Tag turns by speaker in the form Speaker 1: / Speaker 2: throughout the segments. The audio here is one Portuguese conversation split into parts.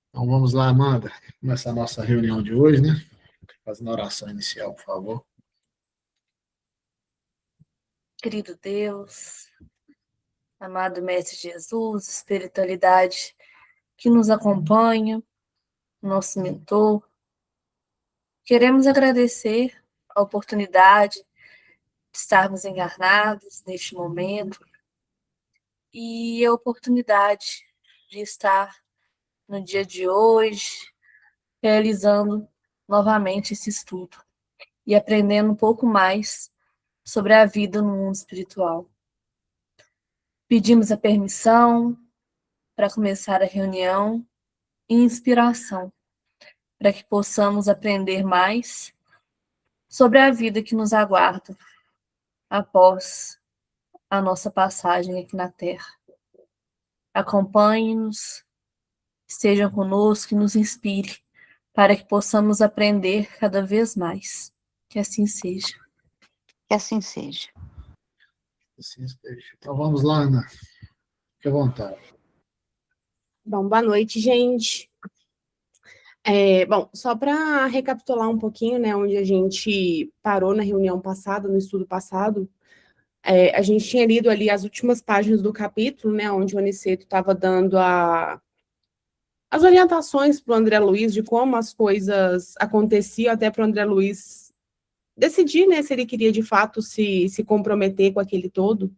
Speaker 1: Então vamos lá, Amanda. Começar a nossa reunião de hoje, né? Fazendo a oração inicial, por favor.
Speaker 2: Querido Deus, amado Mestre Jesus, espiritualidade que nos acompanha, nosso mentor, queremos agradecer a oportunidade de estarmos encarnados neste momento e a oportunidade de estar no dia de hoje realizando novamente esse estudo e aprendendo um pouco mais sobre a vida no mundo espiritual. Pedimos a permissão para começar a reunião e inspiração, para que possamos aprender mais sobre a vida que nos aguarda após a nossa passagem aqui na Terra. Acompanhe-nos, esteja conosco e nos inspire, para que possamos aprender cada vez mais. Que assim seja.
Speaker 3: Que assim seja.
Speaker 1: Assim seja. Então vamos lá, Ana. Fique à vontade.
Speaker 4: Bom, boa noite, gente. Bom, só para recapitular um pouquinho, né, onde a gente parou na reunião passada, no estudo passado, a gente tinha lido ali as últimas páginas do capítulo, né, onde o Aniceto estava dando as orientações para o André Luiz de como as coisas aconteciam, até para o André Luiz decidir, né, se ele queria de fato se comprometer com aquele todo.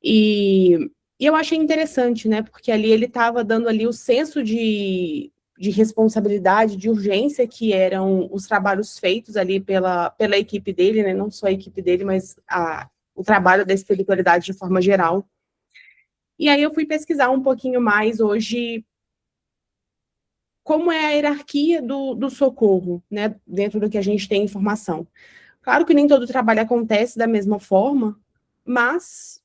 Speaker 4: E eu achei interessante, né, porque ali ele estava dando ali o senso de responsabilidade, de urgência, que eram os trabalhos feitos ali pela equipe dele, né, não só a equipe dele, mas o trabalho da espiritualidade de forma geral. E aí eu fui pesquisar um pouquinho mais hoje como é a hierarquia do socorro, né, dentro do que a gente tem informação. Claro que nem todo trabalho acontece da mesma forma, mas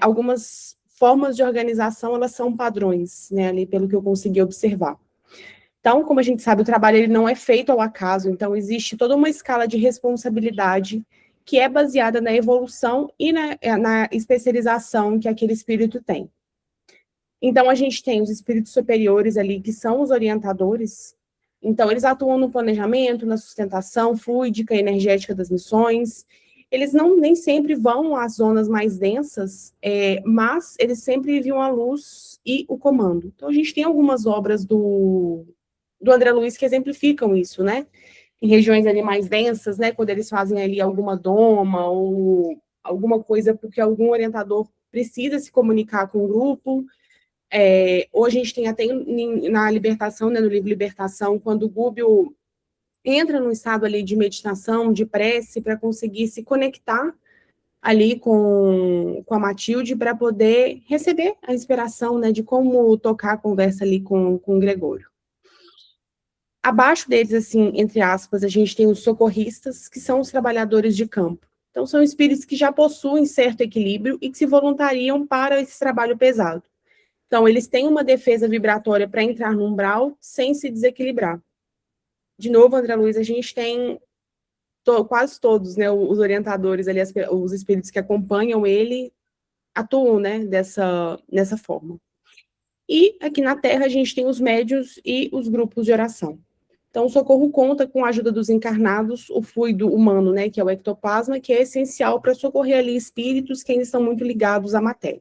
Speaker 4: algumas formas de organização, elas são padrões, né, ali pelo que eu consegui observar. Então, como a gente sabe, o trabalho ele não é feito ao acaso, então existe toda uma escala de responsabilidade que é baseada na evolução e na especialização que aquele espírito tem. Então, a gente tem os espíritos superiores ali, que são os orientadores. Então, eles atuam no planejamento, na sustentação fluídica e energética das missões. Eles nem sempre vão às zonas mais densas, mas eles sempre enviam a luz e o comando. Então, a gente tem algumas obras do André Luiz que exemplificam isso, né? Em regiões ali mais densas, né? Quando eles fazem ali alguma doma ou alguma coisa porque algum orientador precisa se comunicar com o grupo. Hoje a gente tem até na Libertação, né, no livro Libertação, quando o Gúbio entra num estado ali de meditação, de prece, para conseguir se conectar ali com a Matilde, para poder receber a inspiração, né, de como tocar a conversa ali com o Gregório. Abaixo deles, assim, entre aspas, a gente tem os socorristas, que são os trabalhadores de campo. Então, são espíritos que já possuem certo equilíbrio e que se voluntariam para esse trabalho pesado. Então, eles têm uma defesa vibratória para entrar no umbral sem se desequilibrar. De novo, André Luiz, a gente tem quase todos, né, os orientadores ali, os espíritos que acompanham ele, atuam, né, nessa forma. E aqui na Terra a gente tem os médiuns e os grupos de oração. Então, o socorro conta com a ajuda dos encarnados, o fluido humano, né, que é o ectoplasma, que é essencial para socorrer ali espíritos que ainda estão muito ligados à matéria.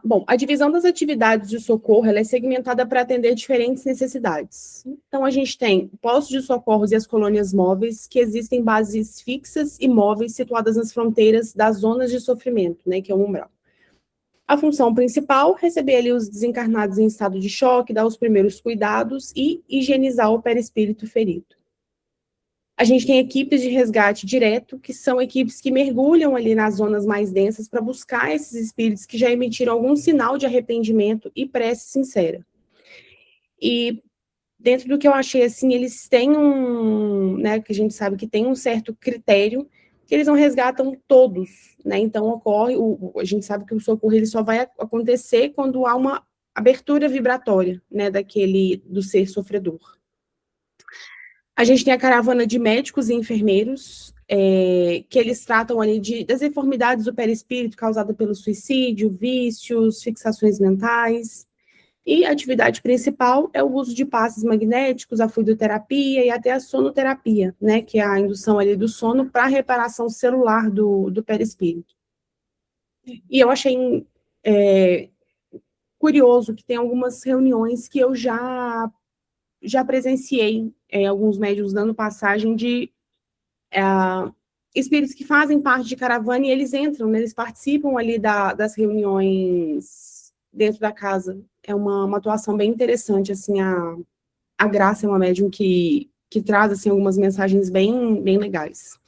Speaker 4: Bom, a divisão das atividades de socorro ela é segmentada para atender diferentes necessidades. Então, a gente tem postos de socorros e as colônias móveis, que existem bases fixas e móveis situadas nas fronteiras das zonas de sofrimento, né, que é o umbral. A função principal, receber ali os desencarnados em estado de choque, dar os primeiros cuidados e higienizar o perispírito ferido. A gente tem equipes de resgate direto, que são equipes que mergulham ali nas zonas mais densas para buscar esses espíritos que já emitiram algum sinal de arrependimento e prece sincera. E dentro do que eu achei, assim, eles têm né, que a gente sabe que tem um certo critério, que eles não resgatam todos, né, então ocorre, a gente sabe que o socorro ele só vai acontecer quando há uma abertura vibratória, né, do ser sofredor. A gente tem a caravana de médicos e enfermeiros, que eles tratam ali das enfermidades do perispírito causada pelo suicídio, vícios, fixações mentais. E a atividade principal é o uso de passes magnéticos, a fluidoterapia e até a sonoterapia, né, que é a indução ali do sono para a reparação celular do perispírito. E eu achei curioso que tem algumas reuniões que eu já presenciei, alguns médiuns dando passagem de espíritos que fazem parte de caravana e eles entram, né, eles participam ali das reuniões dentro da casa. É uma atuação bem interessante, assim, a Graça é uma médium que traz, assim, algumas mensagens bem legais.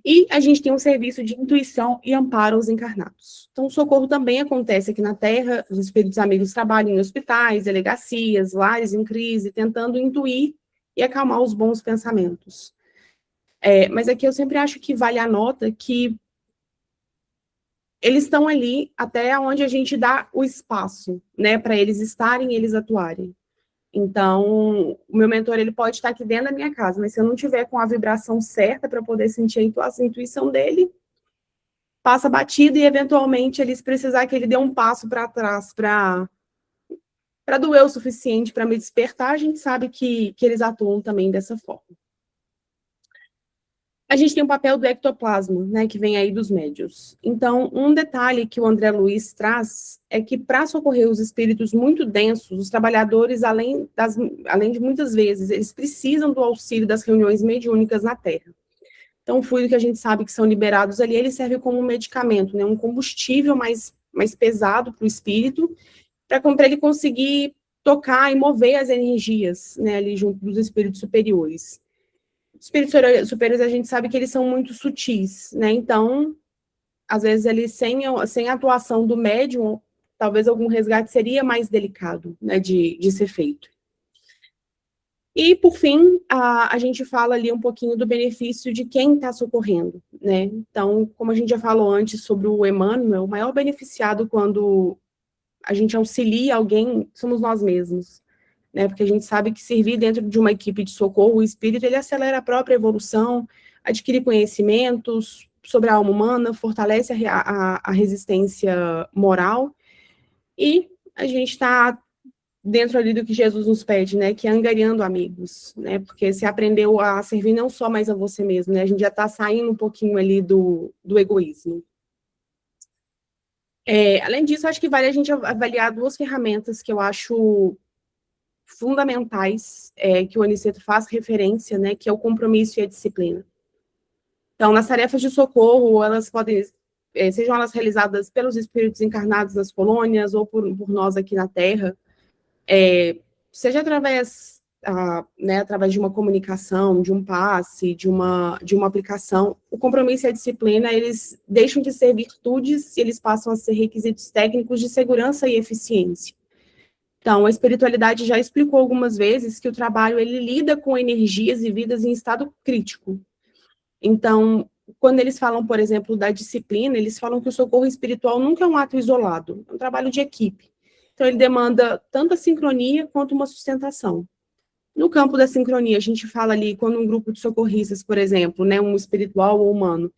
Speaker 4: E a gente tem um serviço de intuição e amparo aos encarnados. Então, o socorro também acontece aqui na Terra, os espíritos amigos trabalham em hospitais, delegacias, lares em crise, tentando intuir e acalmar os bons pensamentos. Mas aqui eu sempre acho que vale a nota que eles estão ali até onde a gente dá o espaço, né, para eles estarem e eles atuarem. Então, o meu mentor, ele pode estar aqui dentro da minha casa, mas se eu não tiver com a vibração certa para poder sentir a intuição dele, passa batido e, eventualmente, eles precisar que ele dê um passo para trás para doer o suficiente para me despertar, a gente sabe que eles atuam também dessa forma. A gente tem o papel do ectoplasma, né, que vem aí dos médiuns. Então, um detalhe que o André Luiz traz é que, para socorrer os espíritos muito densos, os trabalhadores, além de muitas vezes, eles precisam do auxílio das reuniões mediúnicas na Terra. Então, o fluido que a gente sabe que são liberados ali, ele serve como um medicamento, né, um combustível mais pesado para o espírito, para ele conseguir tocar e mover as energias, né, ali junto dos espíritos superiores. Os espíritos superiores, a gente sabe que eles são muito sutis, né? Então, às vezes, eles, sem a atuação do médium, talvez algum resgate seria mais delicado, né, de ser feito. E, por fim, a gente fala ali um pouquinho do benefício de quem está socorrendo, né? Então, como a gente já falou antes sobre o Emmanuel, o maior beneficiado quando a gente auxilia alguém somos nós mesmos. Né, porque a gente sabe que servir dentro de uma equipe de socorro, o espírito, ele acelera a própria evolução, adquire conhecimentos sobre a alma humana, fortalece a resistência moral, e a gente está dentro ali do que Jesus nos pede, né, que é angariando amigos, né, porque você aprendeu a servir não só mais a você mesmo, né, a gente já está saindo um pouquinho ali do egoísmo. Além disso, acho que vale a gente avaliar duas ferramentas que eu acho fundamentais, que o Aniceto faz referência, né, que é o compromisso e a disciplina. Então, nas tarefas de socorro, elas podem, sejam elas realizadas pelos espíritos encarnados nas colônias ou por nós aqui na Terra, seja através de uma comunicação, de um passe, de uma aplicação, o compromisso e a disciplina, eles deixam de ser virtudes e eles passam a ser requisitos técnicos de segurança e eficiência. Então, a espiritualidade já explicou algumas vezes que o trabalho, ele lida com energias e vidas em estado crítico. Então, quando eles falam, por exemplo, da disciplina, eles falam que o socorro espiritual nunca é um ato isolado, é um trabalho de equipe. Então, ele demanda tanto a sincronia quanto uma sustentação. No campo da sincronia, a gente fala ali, quando um grupo de socorristas, por exemplo, né, um espiritual ou humano,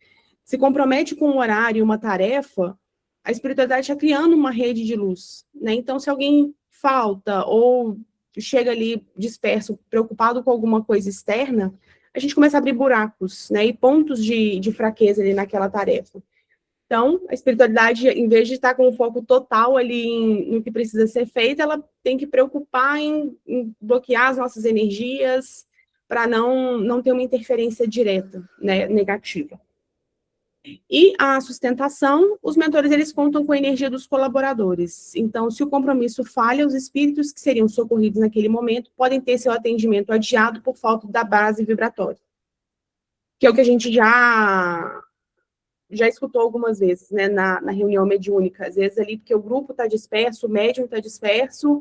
Speaker 4: se compromete com um horário, uma tarefa, a espiritualidade está criando uma rede de luz, né? Então, se alguém falta ou chega ali disperso, preocupado com alguma coisa externa, a gente começa a abrir buracos, né, e pontos de fraqueza ali naquela tarefa. Então, a espiritualidade, em vez de estar com o foco total ali no que precisa ser feito, ela tem que preocupar em bloquear as nossas energias para não ter uma interferência direta, né, negativa. E a sustentação, os mentores, eles contam com a energia dos colaboradores. Então, se o compromisso falha, os espíritos que seriam socorridos naquele momento podem ter seu atendimento adiado por falta da base vibratória. Que é o que a gente já escutou algumas vezes, né, na reunião mediúnica. Às vezes ali, porque o grupo está disperso, o médium está disperso,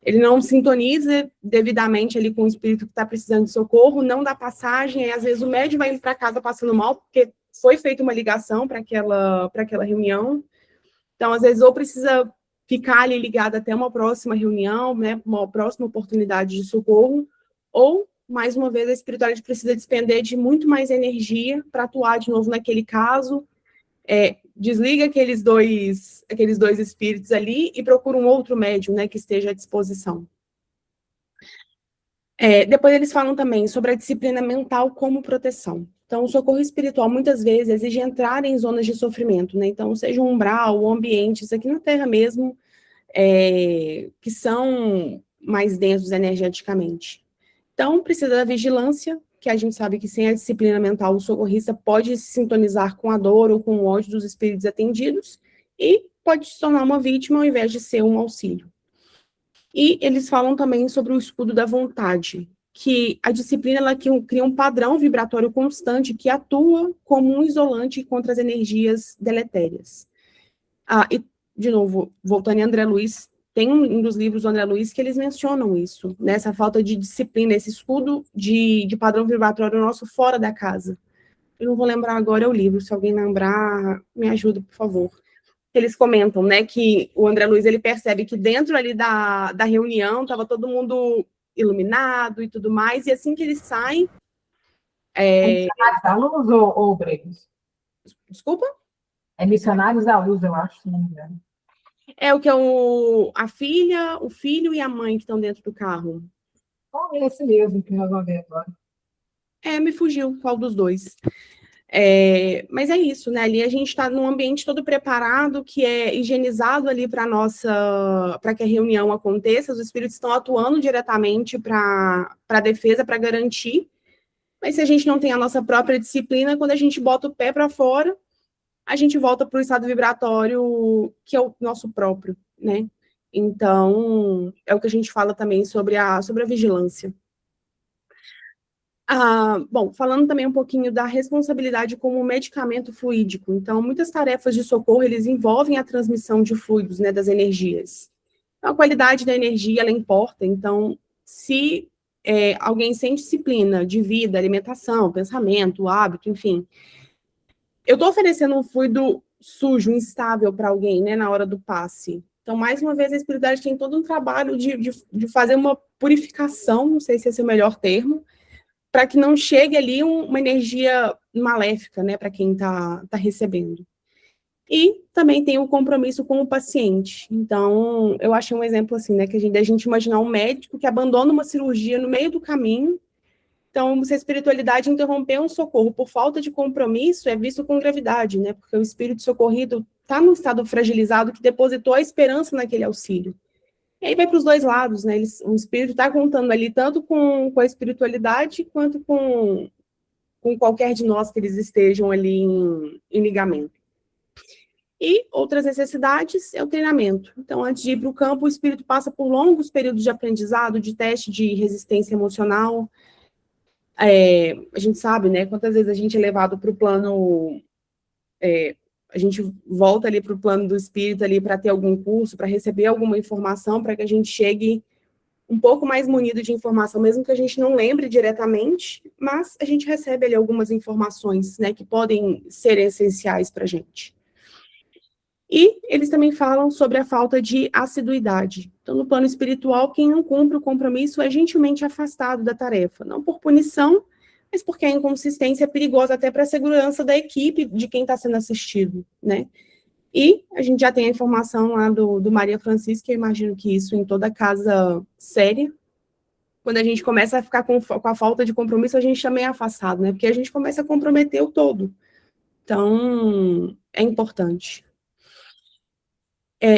Speaker 4: ele não sintoniza devidamente ali com o espírito que está precisando de socorro, não dá passagem, aí às vezes o médium vai indo para casa passando mal, porque foi feita uma ligação para aquela reunião. Então, às vezes, ou precisa ficar ali ligado até uma próxima reunião, né, uma próxima oportunidade de socorro, ou mais uma vez, a espiritualidade precisa despender de muito mais energia para atuar de novo naquele caso. Desliga aqueles dois espíritos ali e procura um outro médium, né, que esteja à disposição. Depois eles falam também sobre a disciplina mental como proteção. Então, o socorro espiritual, muitas vezes, exige entrar em zonas de sofrimento, né? Então, seja um umbral, ou ambientes aqui na Terra mesmo, que são mais densos energeticamente. Então, precisa da vigilância, que a gente sabe que sem a disciplina mental, o socorrista pode se sintonizar com a dor ou com o ódio dos espíritos atendidos e pode se tornar uma vítima ao invés de ser um auxílio. E eles falam também sobre o escudo da vontade, que a disciplina ela cria um padrão vibratório constante que atua como um isolante contra as energias deletérias. E, de novo, voltando em André Luiz, tem um dos livros do André Luiz que eles mencionam isso, né, essa falta de disciplina, esse escudo de padrão vibratório nosso fora da casa. Eu não vou lembrar agora o livro, se alguém lembrar, me ajuda, por favor. Eles comentam, né, que o André Luiz, ele percebe que dentro ali da reunião estava todo mundo iluminado e tudo mais, e assim que eles saem...
Speaker 5: Missionários da Luz ou Gregos?
Speaker 4: Desculpa?
Speaker 5: É Missionários da Luz, eu acho, se não me engano.
Speaker 4: O que é a filha, o filho e a mãe que estão dentro do carro.
Speaker 5: É esse mesmo que nós vamos ver agora.
Speaker 4: Me fugiu qual dos dois. Mas é isso, né? Ali a gente está num ambiente todo preparado, que é higienizado ali para que a reunião aconteça, os espíritos estão atuando diretamente para a defesa, para garantir. Mas se a gente não tem a nossa própria disciplina, quando a gente bota o pé para fora, a gente volta para o estado vibratório que é o nosso próprio, né? Então, é o que a gente fala também sobre a vigilância. Bom, falando também um pouquinho da responsabilidade como medicamento fluídico. Então, muitas tarefas de socorro, eles envolvem a transmissão de fluidos, né, das energias. Então, a qualidade da energia, ela importa. Então, se alguém sem disciplina de vida, alimentação, pensamento, hábito, enfim, eu estou oferecendo um fluido sujo, instável para alguém, né, na hora do passe. Então, mais uma vez, a espiritualidade tem todo um trabalho de fazer uma purificação, não sei se esse é o melhor termo, para que não chegue ali uma energia maléfica, né, para quem está recebendo. E também tem o compromisso com o paciente. Então, eu achei um exemplo assim, né, que a gente imaginar um médico que abandona uma cirurgia no meio do caminho. Então, se a espiritualidade interromper um socorro por falta de compromisso, é visto com gravidade, né, porque o espírito socorrido está num estado fragilizado que depositou a esperança naquele auxílio. E aí vai para os dois lados, né? O espírito está contando ali tanto com a espiritualidade quanto com qualquer de nós que eles estejam ali em ligamento. E outras necessidades é o treinamento. Então, antes de ir para o campo, o espírito passa por longos períodos de aprendizado, de teste de resistência emocional. A gente sabe, né? Quantas vezes a gente é levado para o plano... a gente volta ali para o plano do espírito ali para ter algum curso, para receber alguma informação, para que a gente chegue um pouco mais munido de informação, mesmo que a gente não lembre diretamente, mas a gente recebe ali algumas informações, né, que podem ser essenciais para a gente. E eles também falam sobre a falta de assiduidade. Então, no plano espiritual, quem não cumpre o compromisso é gentilmente afastado da tarefa, não por punição, mas porque a inconsistência é perigosa até para a segurança da equipe de quem está sendo assistido, né? E a gente já tem a informação lá do Maria Francisca, eu imagino que isso em toda casa séria, quando a gente começa a ficar com a falta de compromisso, a gente também é afastado, né? Porque a gente começa a comprometer o todo. Então, é importante.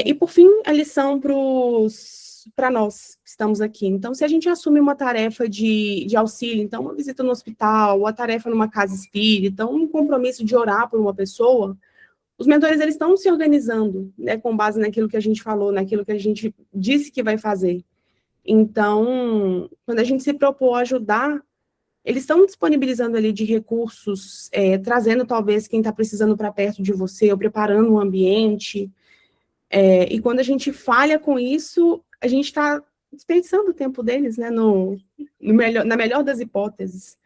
Speaker 4: E, por fim, a lição para nós que estamos aqui. Então, se a gente assume uma tarefa de auxílio, então, uma visita no hospital, ou a tarefa numa casa espírita, um compromisso de orar por uma pessoa, os mentores, eles estão se organizando, né, com base naquilo que a gente falou, naquilo que a gente disse que vai fazer. Então, quando a gente se propôs a ajudar, eles estão disponibilizando ali de recursos, trazendo talvez quem está precisando para perto de você, ou preparando um ambiente. E quando a gente falha com isso, a gente está desperdiçando o tempo deles, né, na melhor das hipóteses.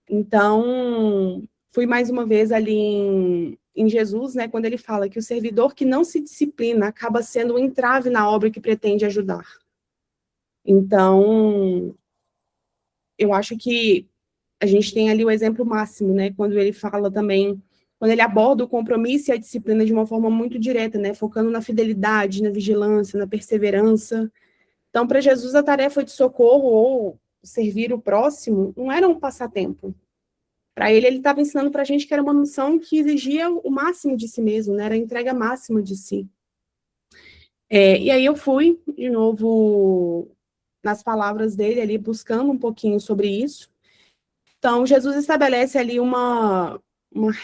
Speaker 4: Então, fui mais uma vez ali em Jesus, né, quando ele fala que o servidor que não se disciplina acaba sendo um entrave na obra que pretende ajudar. Então, eu acho que a gente tem ali o exemplo máximo, né, quando ele fala também, quando ele aborda o compromisso e a disciplina de uma forma muito direta, né, focando na fidelidade, na vigilância, na perseverança. Então, para Jesus, a tarefa de socorro ou servir o próximo não era um passatempo. Para ele estava ensinando para a gente que era uma missão que exigia o máximo de si mesmo, né, era a entrega máxima de si. E aí eu fui, de novo, nas palavras dele ali, buscando um pouquinho sobre isso. Então, Jesus estabelece ali uma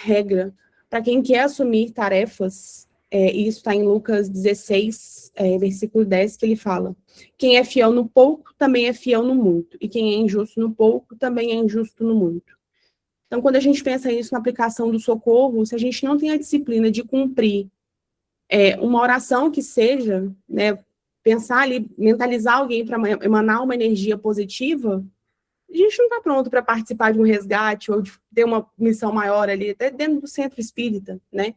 Speaker 4: regra para quem quer assumir tarefas, e isso está em Lucas 16, versículo 10, que ele fala: quem é fiel no pouco, também é fiel no muito, e quem é injusto no pouco, também é injusto no muito. Então, quando a gente pensa isso na aplicação do socorro, se a gente não tem a disciplina de cumprir uma oração que seja, né, pensar ali, mentalizar alguém para emanar uma energia positiva, a gente não está pronto para participar de um resgate ou de ter uma missão maior ali, até dentro do centro espírita, né?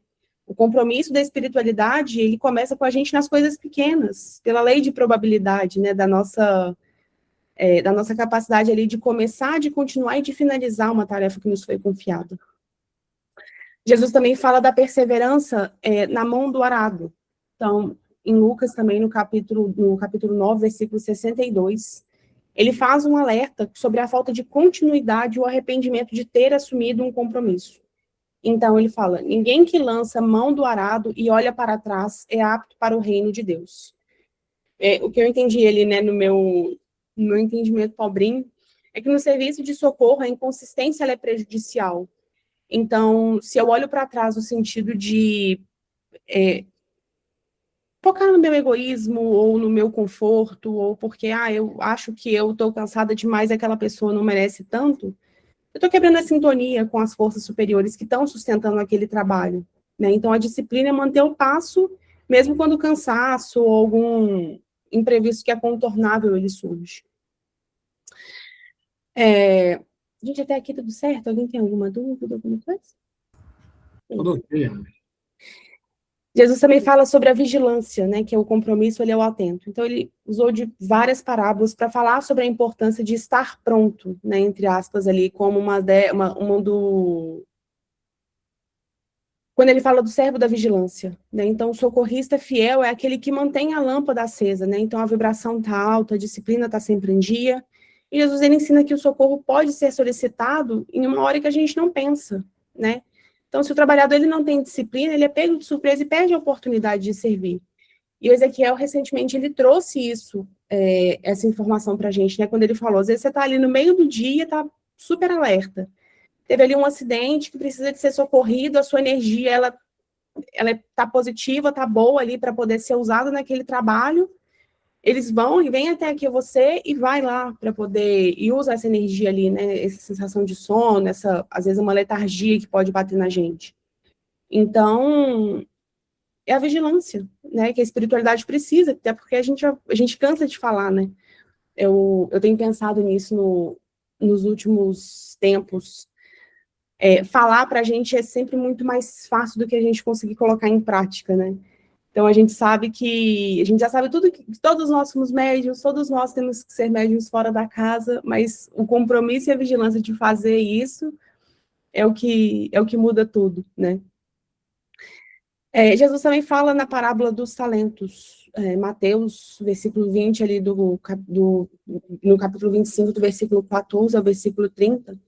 Speaker 4: O compromisso da espiritualidade, ele começa com a gente nas coisas pequenas, pela lei de probabilidade, né, da nossa capacidade ali de começar, de continuar e de finalizar uma tarefa que nos foi confiada. Jesus também fala da perseverança na mão do arado. Então, em Lucas também, no capítulo 9, versículo 62, ele faz um alerta sobre a falta de continuidade e o arrependimento de ter assumido um compromisso. Então, ele fala: ninguém que lança mão do arado e olha para trás é apto para o reino de Deus. O que eu entendi ali, né, no meu entendimento pobrinho, é que no serviço de socorro a inconsistência ela é prejudicial. Então, se eu olho para trás no sentido de focar no meu egoísmo, ou no meu conforto, ou porque, eu acho que eu estou cansada demais e aquela pessoa não merece tanto, eu estou quebrando a sintonia com as forças superiores que estão sustentando aquele trabalho, né? Então, a disciplina é manter o passo, mesmo quando o cansaço ou algum imprevisto que é contornável, ele surge. Gente, até aqui tudo certo? Alguém tem alguma dúvida, alguma coisa?
Speaker 1: Tudo ok, Ana.
Speaker 4: Jesus também fala sobre a vigilância, né, que é o compromisso, ele é o atento. Então, ele usou de várias parábolas para falar sobre a importância de estar pronto, né, entre aspas, ali, como quando ele fala do servo da vigilância, né, então o socorrista fiel é aquele que mantém a lâmpada acesa, né, então a vibração está alta, a disciplina está sempre em dia, e Jesus, ele ensina que o socorro pode ser solicitado em uma hora que a gente não pensa, né. Então, se o trabalhador ele não tem disciplina, ele é pego de surpresa e perde a oportunidade de servir. E o Ezequiel, recentemente, ele trouxe isso, essa informação para a gente, né? Quando ele falou, às vezes você está ali no meio do dia, está super alerta. Teve ali um acidente que precisa de ser socorrido, a sua energia, ela está positiva, está boa ali para poder ser usada naquele trabalho. Eles vão e vêm até aqui você e vai lá para poder, e usa essa energia ali, né, essa sensação de sono, às vezes uma letargia que pode bater na gente. Então, é a vigilância, né, que a espiritualidade precisa, até porque a gente cansa de falar, né. Eu tenho pensado nisso nos últimos tempos. Falar para a gente é sempre muito mais fácil do que a gente conseguir colocar em prática, né. Então, a gente já sabe tudo, que todos nós somos médiuns, todos nós temos que ser médiuns fora da casa, mas o compromisso e a vigilância de fazer isso é o que muda tudo, né? Jesus também fala na parábola dos talentos, Mateus, versículo 20, ali no capítulo 25, do versículo 14 ao versículo 30,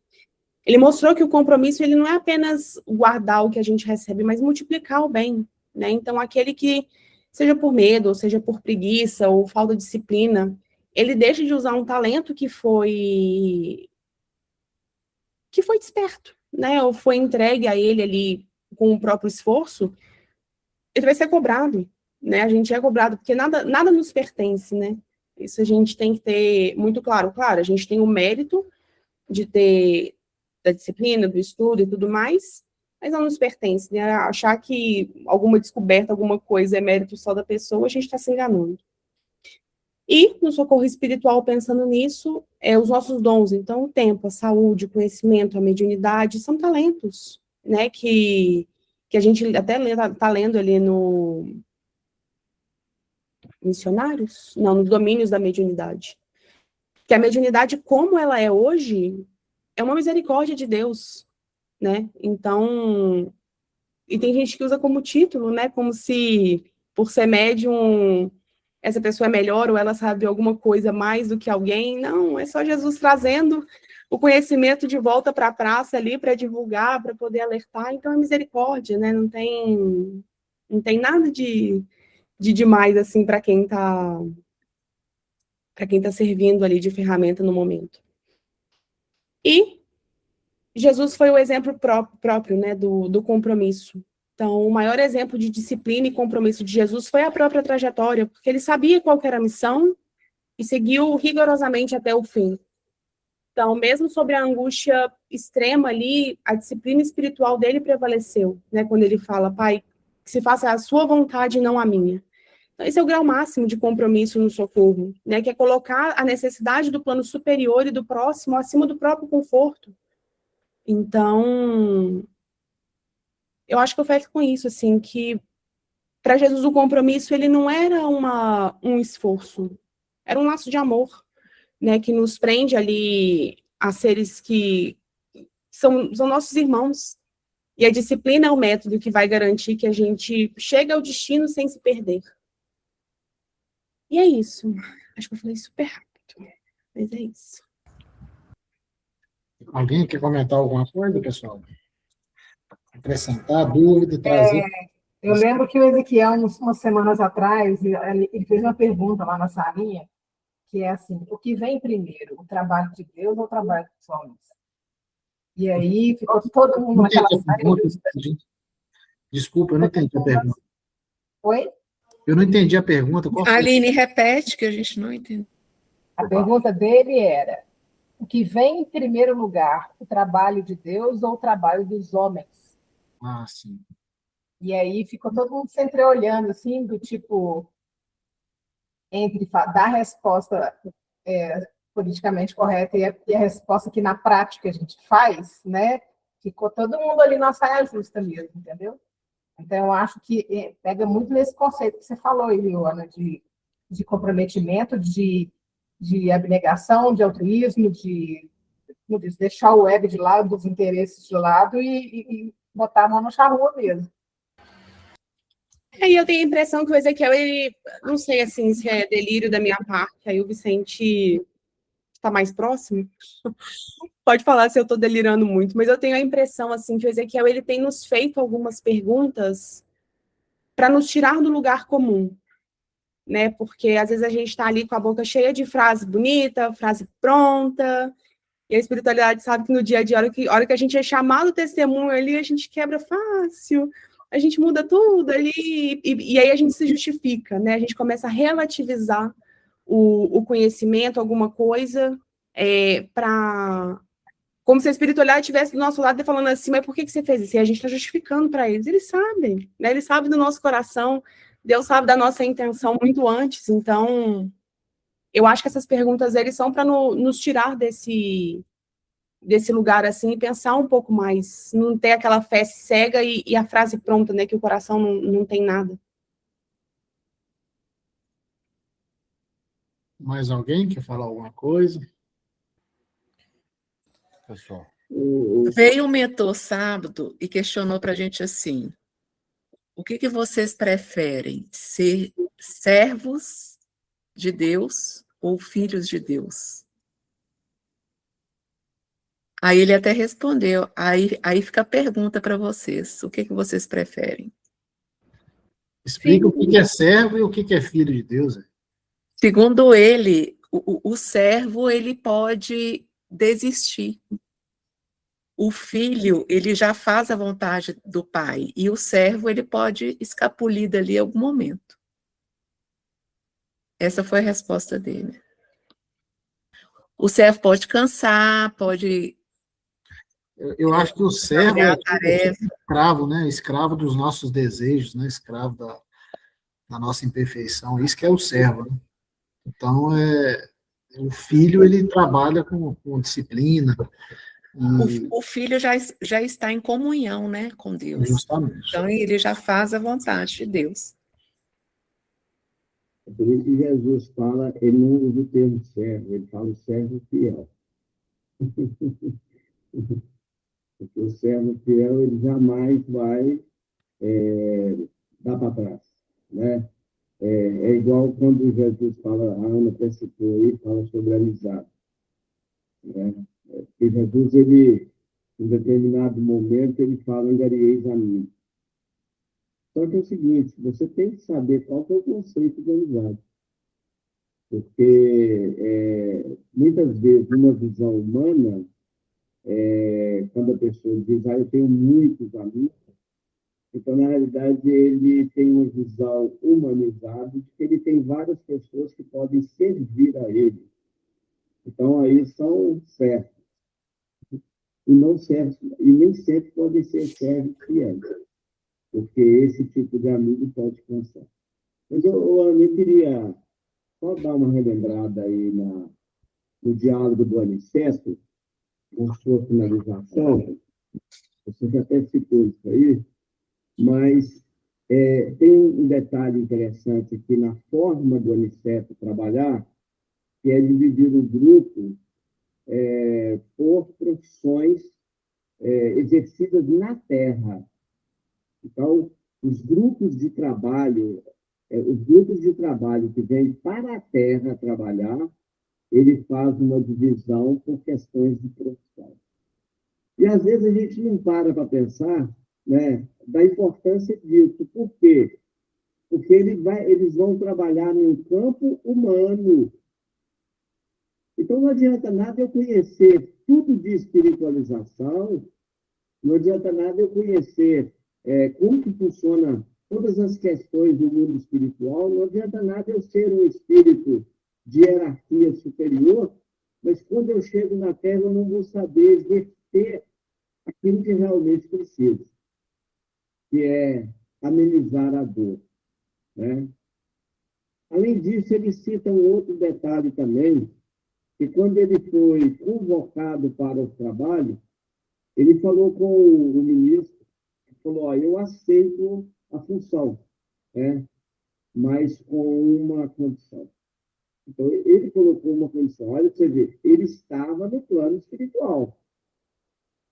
Speaker 4: ele mostrou que o compromisso ele não é apenas guardar o que a gente recebe, mas multiplicar o bem, né? Então, aquele que, seja por medo, ou seja por preguiça, ou falta de disciplina, ele deixa de usar um talento que foi desperto, né? Ou foi entregue a ele ali com o próprio esforço, ele vai ser cobrado, né? A gente é cobrado, porque nada nos pertence, né? Isso a gente tem que ter muito claro. Claro, a gente tem o mérito de ter da disciplina, do estudo e tudo mais, mas não nos pertence, né? Achar que alguma descoberta, alguma coisa é mérito só da pessoa, a gente está se enganando. E no socorro espiritual, pensando nisso, os nossos dons, então o tempo, a saúde, o conhecimento, a mediunidade, são talentos, né, que a gente até está lendo ali no Missionários? Não, nos domínios da mediunidade. que a mediunidade como ela é hoje é uma misericórdia de Deus, né? Então, e tem gente que usa como título, né? Como se, por ser médium, essa pessoa é melhor ou ela sabe alguma coisa mais do que alguém. Não, é só Jesus trazendo o conhecimento de volta para a praça ali, para divulgar, para poder alertar. Então, é misericórdia, né? Não tem nada de demais, assim, para quem está servindo ali de ferramenta no momento. E Jesus foi o exemplo próprio, né, do compromisso. Então, o maior exemplo de disciplina e compromisso de Jesus foi a própria trajetória, porque ele sabia qual era a missão e seguiu rigorosamente até o fim. Então, mesmo sobre a angústia extrema ali, a disciplina espiritual dele prevaleceu, né, quando ele fala, Pai, que se faça a sua vontade e não a minha. Então, esse é o grau máximo de compromisso no socorro, né, que é colocar a necessidade do plano superior e do próximo acima do próprio conforto. Então, eu acho que eu fecho com isso, assim, que para Jesus o compromisso, ele não era um esforço, era um laço de amor, né, que nos prende ali a seres que são nossos irmãos. E a disciplina é o método que vai garantir que a gente chegue ao destino sem se perder. E é isso. Acho que eu falei super rápido, mas é isso.
Speaker 1: Alguém quer comentar alguma coisa, pessoal? Acrescentar, dúvida, trazer?
Speaker 5: Eu lembro que o Ezequiel, umas semanas atrás, ele fez uma pergunta lá na salinha, que é assim, o que vem primeiro, o trabalho de Deus ou o trabalho dos homens? E aí ficou todo mundo naquela salinha.
Speaker 1: Desculpa, eu não entendi a pergunta.
Speaker 5: Oi?
Speaker 1: Eu não entendi a pergunta. Qual foi?
Speaker 6: Aline, repete, que a gente não entendeu.
Speaker 5: A pergunta dele era, o que vem em primeiro lugar, o trabalho de Deus ou o trabalho dos homens?
Speaker 1: Ah, sim.
Speaker 5: E aí ficou todo mundo se entreolhando, assim, do tipo, entre dar a resposta politicamente correta e a resposta que na prática a gente faz, né? Ficou todo mundo ali na saia justa mesmo, entendeu? Então, eu acho que pega muito nesse conceito que você falou aí, Luana, de comprometimento, de abnegação, de altruísmo, de deixar o ego de lado, dos interesses de lado e botar a mão na charrua mesmo.
Speaker 4: Aí eu tenho a impressão que o Ezequiel, ele, não sei assim se é delírio da minha parte, aí o Vicente está mais próximo. Pode falar se eu estou delirando muito, mas eu tenho a impressão assim que o Ezequiel ele tem nos feito algumas perguntas para nos tirar do lugar comum, né? Porque às vezes a gente está ali com a boca cheia de frase bonita, frase pronta, e a espiritualidade sabe que no dia a dia, a hora que a gente é chamado testemunho ali, a gente quebra fácil, a gente muda tudo ali, e aí a gente se justifica, né? A gente começa a relativizar o conhecimento, alguma coisa, como se a espiritualidade estivesse do nosso lado e falando assim, mas por que você fez isso? E a gente está justificando para eles. Eles sabem, né? Eles sabem do nosso coração, Deus sabe da nossa intenção muito antes. Então, eu acho que essas perguntas eles são para nos tirar desse lugar assim e pensar um pouco mais, não ter aquela fé cega e a frase pronta, né? Que o coração não tem nada.
Speaker 1: Mais alguém quer falar alguma coisa? Pessoal.
Speaker 6: Veio um mentor sábado e questionou para a gente assim, o que vocês preferem, ser servos de Deus ou filhos de Deus? Aí ele até respondeu, aí fica a pergunta para vocês, o que vocês preferem?
Speaker 1: Explica o que é servo e o que é filho de Deus.
Speaker 6: Segundo ele, o servo ele pode desistir. O filho, ele já faz a vontade do pai, e o servo, ele pode escapulir dali em algum momento. Essa foi a resposta dele. O servo pode cansar, pode...
Speaker 1: Eu acho que o servo é
Speaker 6: tarefa.
Speaker 1: Escravo, né? Escravo dos nossos desejos, né? Escravo da nossa imperfeição. Isso que é o servo, né? Então, o filho, ele trabalha com disciplina.
Speaker 6: O filho já está em comunhão, né, com Deus.
Speaker 1: Justamente.
Speaker 6: Então, ele já faz a vontade de Deus.
Speaker 7: É por isso que Jesus fala, ele não usa o termo servo, ele fala o servo fiel. Porque o servo fiel, ele jamais vai dar para trás, né? É igual quando Jesus fala, a Ana até citou aí, fala sobre amizade, né? Porque Jesus, ele, em determinado momento, ele fala, engareis a mim. Só que é o seguinte, você tem que saber qual que é o conceito de amizade. Porque, muitas vezes, numa visão humana, quando a pessoa diz, eu tenho muitos amigos, então, na realidade, ele tem uma visão humanizada de que ele tem várias pessoas que podem servir a ele. Então, aí são servos. E, não servos, e nem sempre podem ser servos fiéis, porque esse tipo de amigo pode cansar. Mas eu queria só dar uma relembrada aí no diálogo do Aniceto, com sua finalização. Você já até citou isso aí, mas tem um detalhe interessante aqui na forma do Aniceto trabalhar, que é dividir o grupo por profissões exercidas na terra. Então, os grupos de trabalho que vêm para a terra trabalhar, ele faz uma divisão por questões de profissão. E, às vezes, a gente não para pensar, né, da importância disso. Por quê? Porque eles vão trabalhar num campo humano. Então, não adianta nada eu conhecer tudo de espiritualização, não adianta nada eu conhecer como que funciona todas as questões do mundo espiritual, não adianta nada eu ser um espírito de hierarquia superior, mas quando eu chego na Terra eu não vou saber exercer aquilo que realmente preciso, que é amenizar a dor, né? Além disso, ele cita um outro detalhe também, que quando ele foi convocado para o trabalho, ele falou com o ministro, falou, eu aceito a função, né? Mas com uma condição. Então, ele colocou uma condição. Olha, você vê, ele estava no plano espiritual.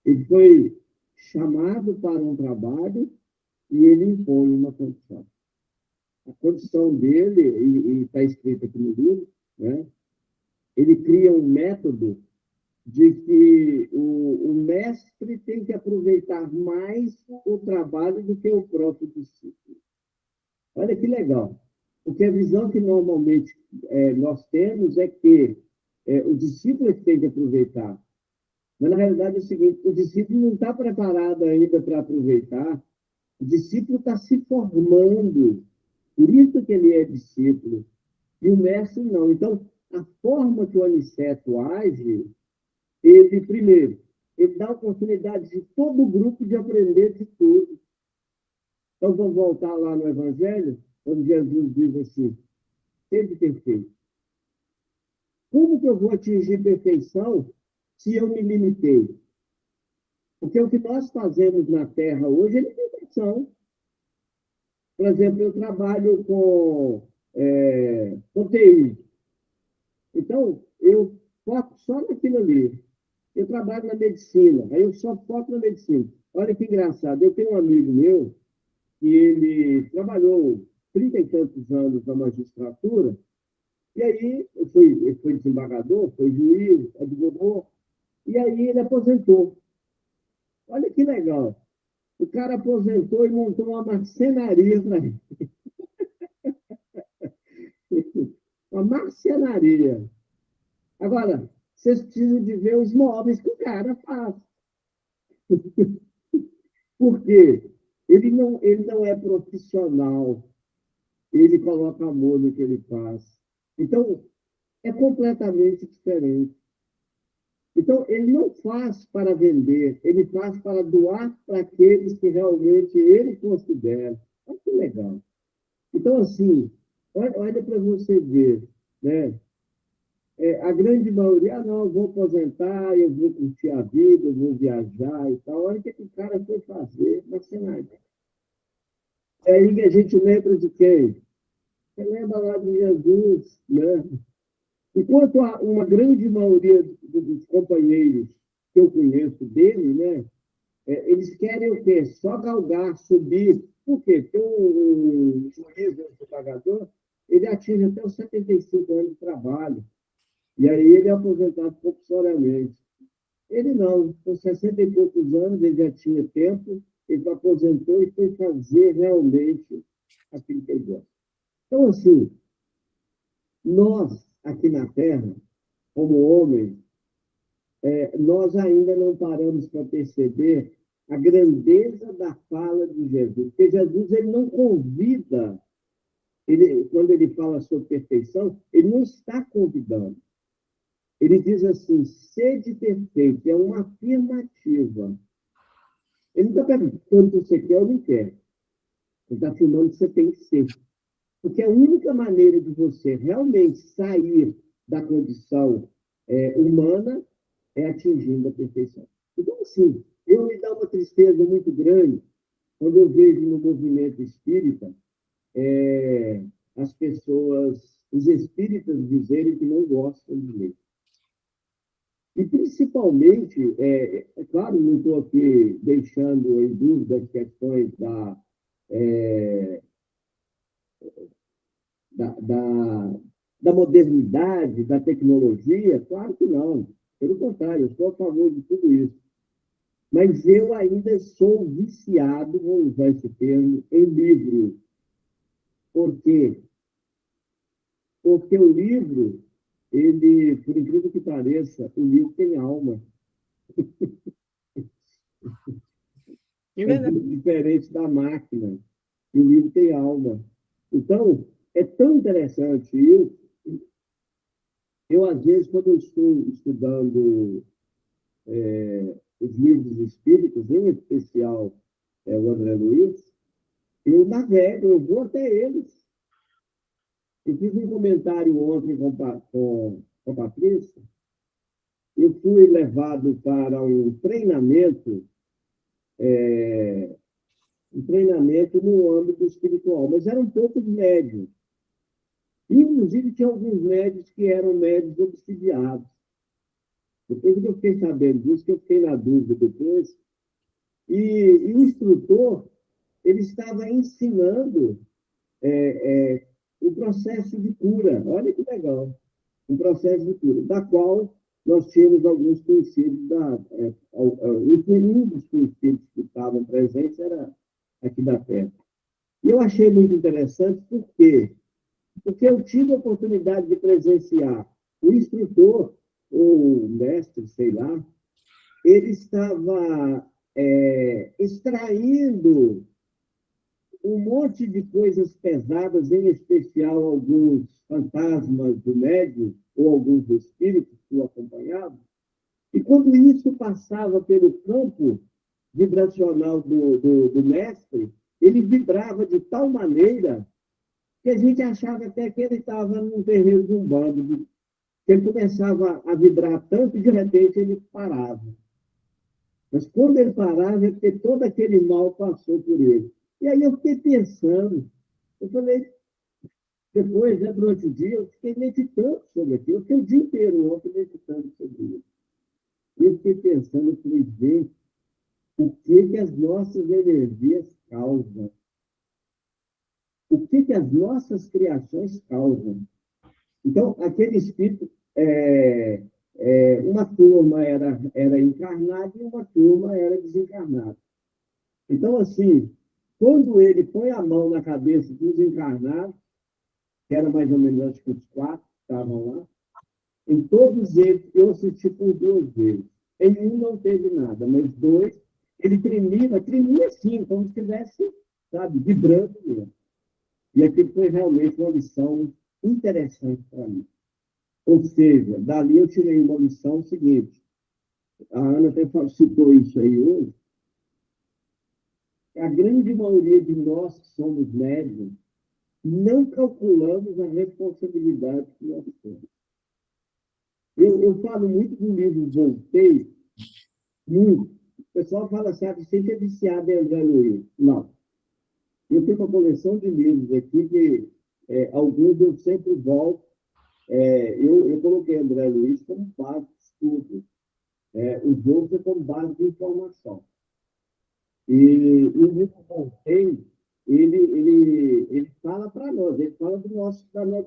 Speaker 7: Ele foi chamado para um trabalho e ele impõe uma condição. A condição dele, e está escrito aqui no livro, né? Ele cria um método de que o mestre tem que aproveitar mais o trabalho do que o próprio discípulo. Olha que legal. Porque a visão que normalmente nós temos é que o discípulo é que tem que aproveitar. Mas, na realidade, é o seguinte, o discípulo não está preparado ainda para aproveitar, o discípulo está se formando, por isso que ele é discípulo, e o mestre não. Então, a forma que o Aniceto age, ele, primeiro, ele dá a oportunidade de todo o grupo de aprender de tudo. Então, vamos voltar lá no Evangelho, onde Jesus diz assim, sede perfeito. Como que eu vou atingir perfeição se eu me limitei? Porque o que nós fazemos na Terra hoje é limitação. Por exemplo, eu trabalho com TI. Então, eu foco só naquilo ali. Eu trabalho na medicina, aí eu só foco na medicina. Olha que engraçado, eu tenho um amigo meu que ele trabalhou 30 e tantos anos na magistratura, e aí ele foi desembargador, foi juiz, advogou, e aí ele aposentou. Olha que legal. O cara aposentou e montou uma marcenaria para ele. Uma marcenaria. Agora, vocês precisam de ver os móveis que o cara faz. Por quê? Ele não é profissional. Ele coloca amor no que ele faz. Então, é completamente diferente. Então, ele não faz para vender, ele faz para doar para aqueles que realmente ele considera. Olha que legal. Então, assim, olha para você ver, né? A grande maioria, não, eu vou aposentar, eu vou curtir a vida, eu vou viajar e tal. Olha o que o cara foi fazer na cenário. É aí que a gente lembra de quem? Você lembra lá de Jesus, né? Enquanto uma grande maioria dos companheiros que eu conheço dele, né, eles querem o quê? Só galgar, subir. Por quê? Porque o juiz, o desembargador, ele atinge até os 75 anos de trabalho. E aí ele é aposentado compulsoriamente. Ele não, com 60 e poucos anos, ele já tinha tempo, ele se aposentou e foi fazer realmente aquilo que ele gosta. Então, assim, nós, aqui na Terra, como homens, nós ainda não paramos para perceber a grandeza da fala de Jesus. Porque Jesus ele não convida, quando ele fala sobre perfeição, ele não está convidando. Ele diz assim, sede perfeito, é uma afirmativa. Ele não está perguntando se você quer ou não quer. Ele está afirmando que você tem que ser. Porque a única maneira de você realmente sair da condição humana é atingindo a perfeição. Então, assim, me dá uma tristeza muito grande quando eu vejo no movimento espírita as pessoas, os espíritas dizerem que não gostam de ler. E, principalmente, claro, não estou aqui deixando em dúvida as questões da modernidade, da tecnologia, claro que não. Pelo contrário, eu sou a favor de tudo isso. Mas eu ainda sou viciado, vou usar esse termo, em livros. Por quê? Porque o livro, ele, por incrível que pareça, o livro tem alma. É diferente da máquina. O livro tem alma. Então, é tão interessante isso. Eu, às vezes, quando eu estou estudando os livros espíritos, em especial o André Luiz, eu navego, eu vou até eles. Eu fiz um comentário ontem com a Patrícia. Eu fui levado para um treinamento no âmbito espiritual, mas eram poucos médios. Inclusive, tinha alguns médios que eram médios obsidiados. Depois que eu fiquei sabendo disso, que eu fiquei na dúvida depois, e o instrutor ele estava ensinando o processo de cura. Olha que legal, um processo de cura, da qual nós tínhamos alguns conhecidos, um dos conhecidos que estavam presentes era aqui da Terra. E eu achei muito interessante, por quê? Porque eu tive a oportunidade de presenciar o instrutor, ou o mestre, sei lá, ele estava extraindo um monte de coisas pesadas, em especial alguns fantasmas do médium ou alguns espíritos que o acompanhavam. E quando isso passava pelo campo vibracional do mestre, ele vibrava de tal maneira que a gente achava até que ele estava num terreiro de umbanda. Ele começava a vibrar tanto e, de repente, ele parava. Mas quando ele parava, é porque todo aquele mal passou por ele. E aí eu fiquei pensando, eu falei, depois, durante o dia, eu fiquei meditando sobre aquilo, eu fiquei o dia inteiro ontem meditando sobre isso. E eu fiquei pensando, eu falei, gente, o que as nossas energias causam? O que as nossas criações causam? Então, aquele espírito, uma turma era encarnada e uma turma era desencarnada. Então, assim, quando ele põe a mão na cabeça dos encarnados, que era mais ou menos, acho que os 4 que estavam lá, em todos eles, eu assisti por 2 vezes. Em um não teve nada, mas 2, ele tremia assim, como se estivesse, sabe, vibrando mesmo. E aquilo foi realmente uma lição interessante para mim. Ou seja, dali eu tirei uma lição seguinte. A Ana até citou isso aí hoje. A grande maioria de nós que somos médiums não calculamos a responsabilidade que nós temos. Eu falo muito do livro Voltei, muito. O pessoal fala assim, você é viciado em André Luiz. Não. Eu tenho uma coleção de livros aqui que alguns eu sempre volto. Eu coloquei André Luiz como base de estudo, os outros é como base de informação. E o livro Voltei, ele fala para nós, ele fala do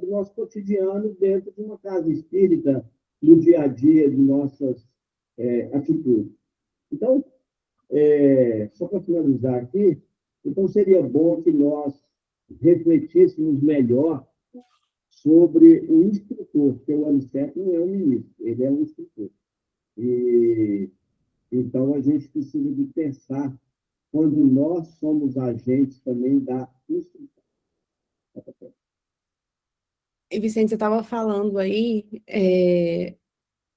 Speaker 7: nosso cotidiano dentro de uma casa espírita, no dia a dia de nossas atitudes. Então, só para finalizar aqui, então seria bom que nós refletíssemos melhor sobre o instrutor, porque o Aniceto não é um ministro, ele é um instrutor. E, então, a gente precisa de pensar quando nós somos agentes também da instrução.
Speaker 4: E, Vicente, você estava falando aí,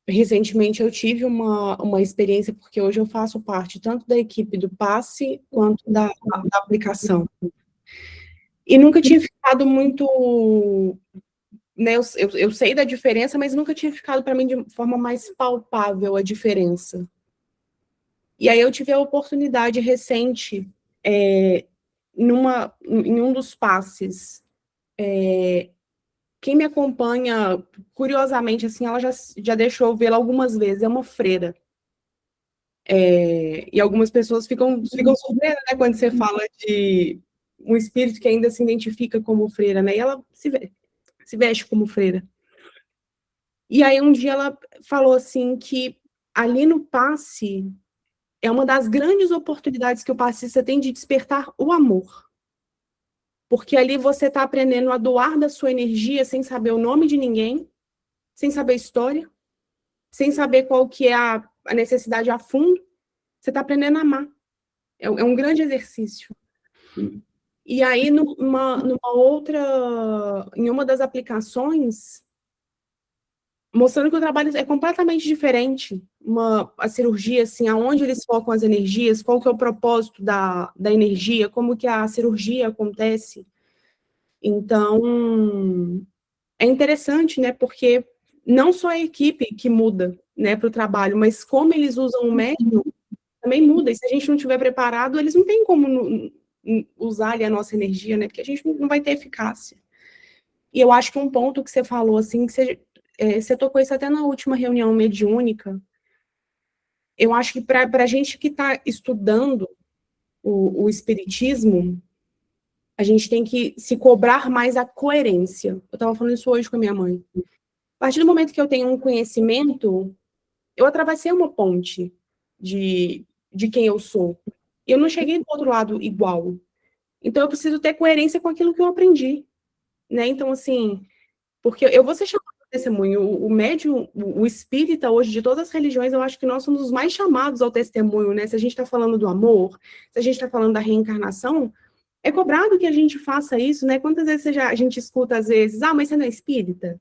Speaker 4: recentemente eu tive uma experiência, porque hoje eu faço parte tanto da equipe do passe quanto da aplicação. E nunca tinha ficado muito... Né, eu sei da diferença, mas nunca tinha ficado para mim de forma mais palpável a diferença. E aí eu tive a oportunidade recente, em um dos passes, quem me acompanha, curiosamente, assim, ela já deixou eu vê-la algumas vezes, é uma freira. E algumas pessoas ficam surpresas, né, quando você fala de um espírito que ainda se identifica como freira, né, e ela se veste como freira. E aí um dia ela falou assim que ali no passe é uma das grandes oportunidades que o passista tem de despertar o amor. Porque ali você está aprendendo a doar da sua energia sem saber o nome de ninguém, sem saber a história, sem saber qual que é a necessidade a fundo. Você está aprendendo a amar. É um grande exercício. E aí, em uma das aplicações, mostrando que o trabalho é completamente diferente. A cirurgia, assim, aonde eles focam as energias, qual que é o propósito da energia, como que a cirurgia acontece. Então, é interessante, né, porque não só a equipe que muda, né, para o trabalho, mas como eles usam o médium também muda. E se a gente não estiver preparado, eles não têm como usar ali a nossa energia, né, porque a gente não vai ter eficácia. E eu acho que um ponto que você falou, assim, que você tocou isso até na última reunião mediúnica, eu acho que para a gente que está estudando o espiritismo, a gente tem que se cobrar mais a coerência. Eu estava falando isso hoje com a minha mãe. A partir do momento que eu tenho um conhecimento, eu atravessei uma ponte de quem eu sou. Eu não cheguei do outro lado igual. Então, eu preciso ter coerência com aquilo que eu aprendi. Né? Então, assim, porque eu vou ser chamada de testemunho. O médium, o espírita hoje, de todas as religiões, eu acho que nós somos os mais chamados ao testemunho, né? Se a gente está falando do amor, se a gente está falando da reencarnação, é cobrado que a gente faça isso, né? Quantas vezes a gente escuta, às vezes, mas você não é espírita?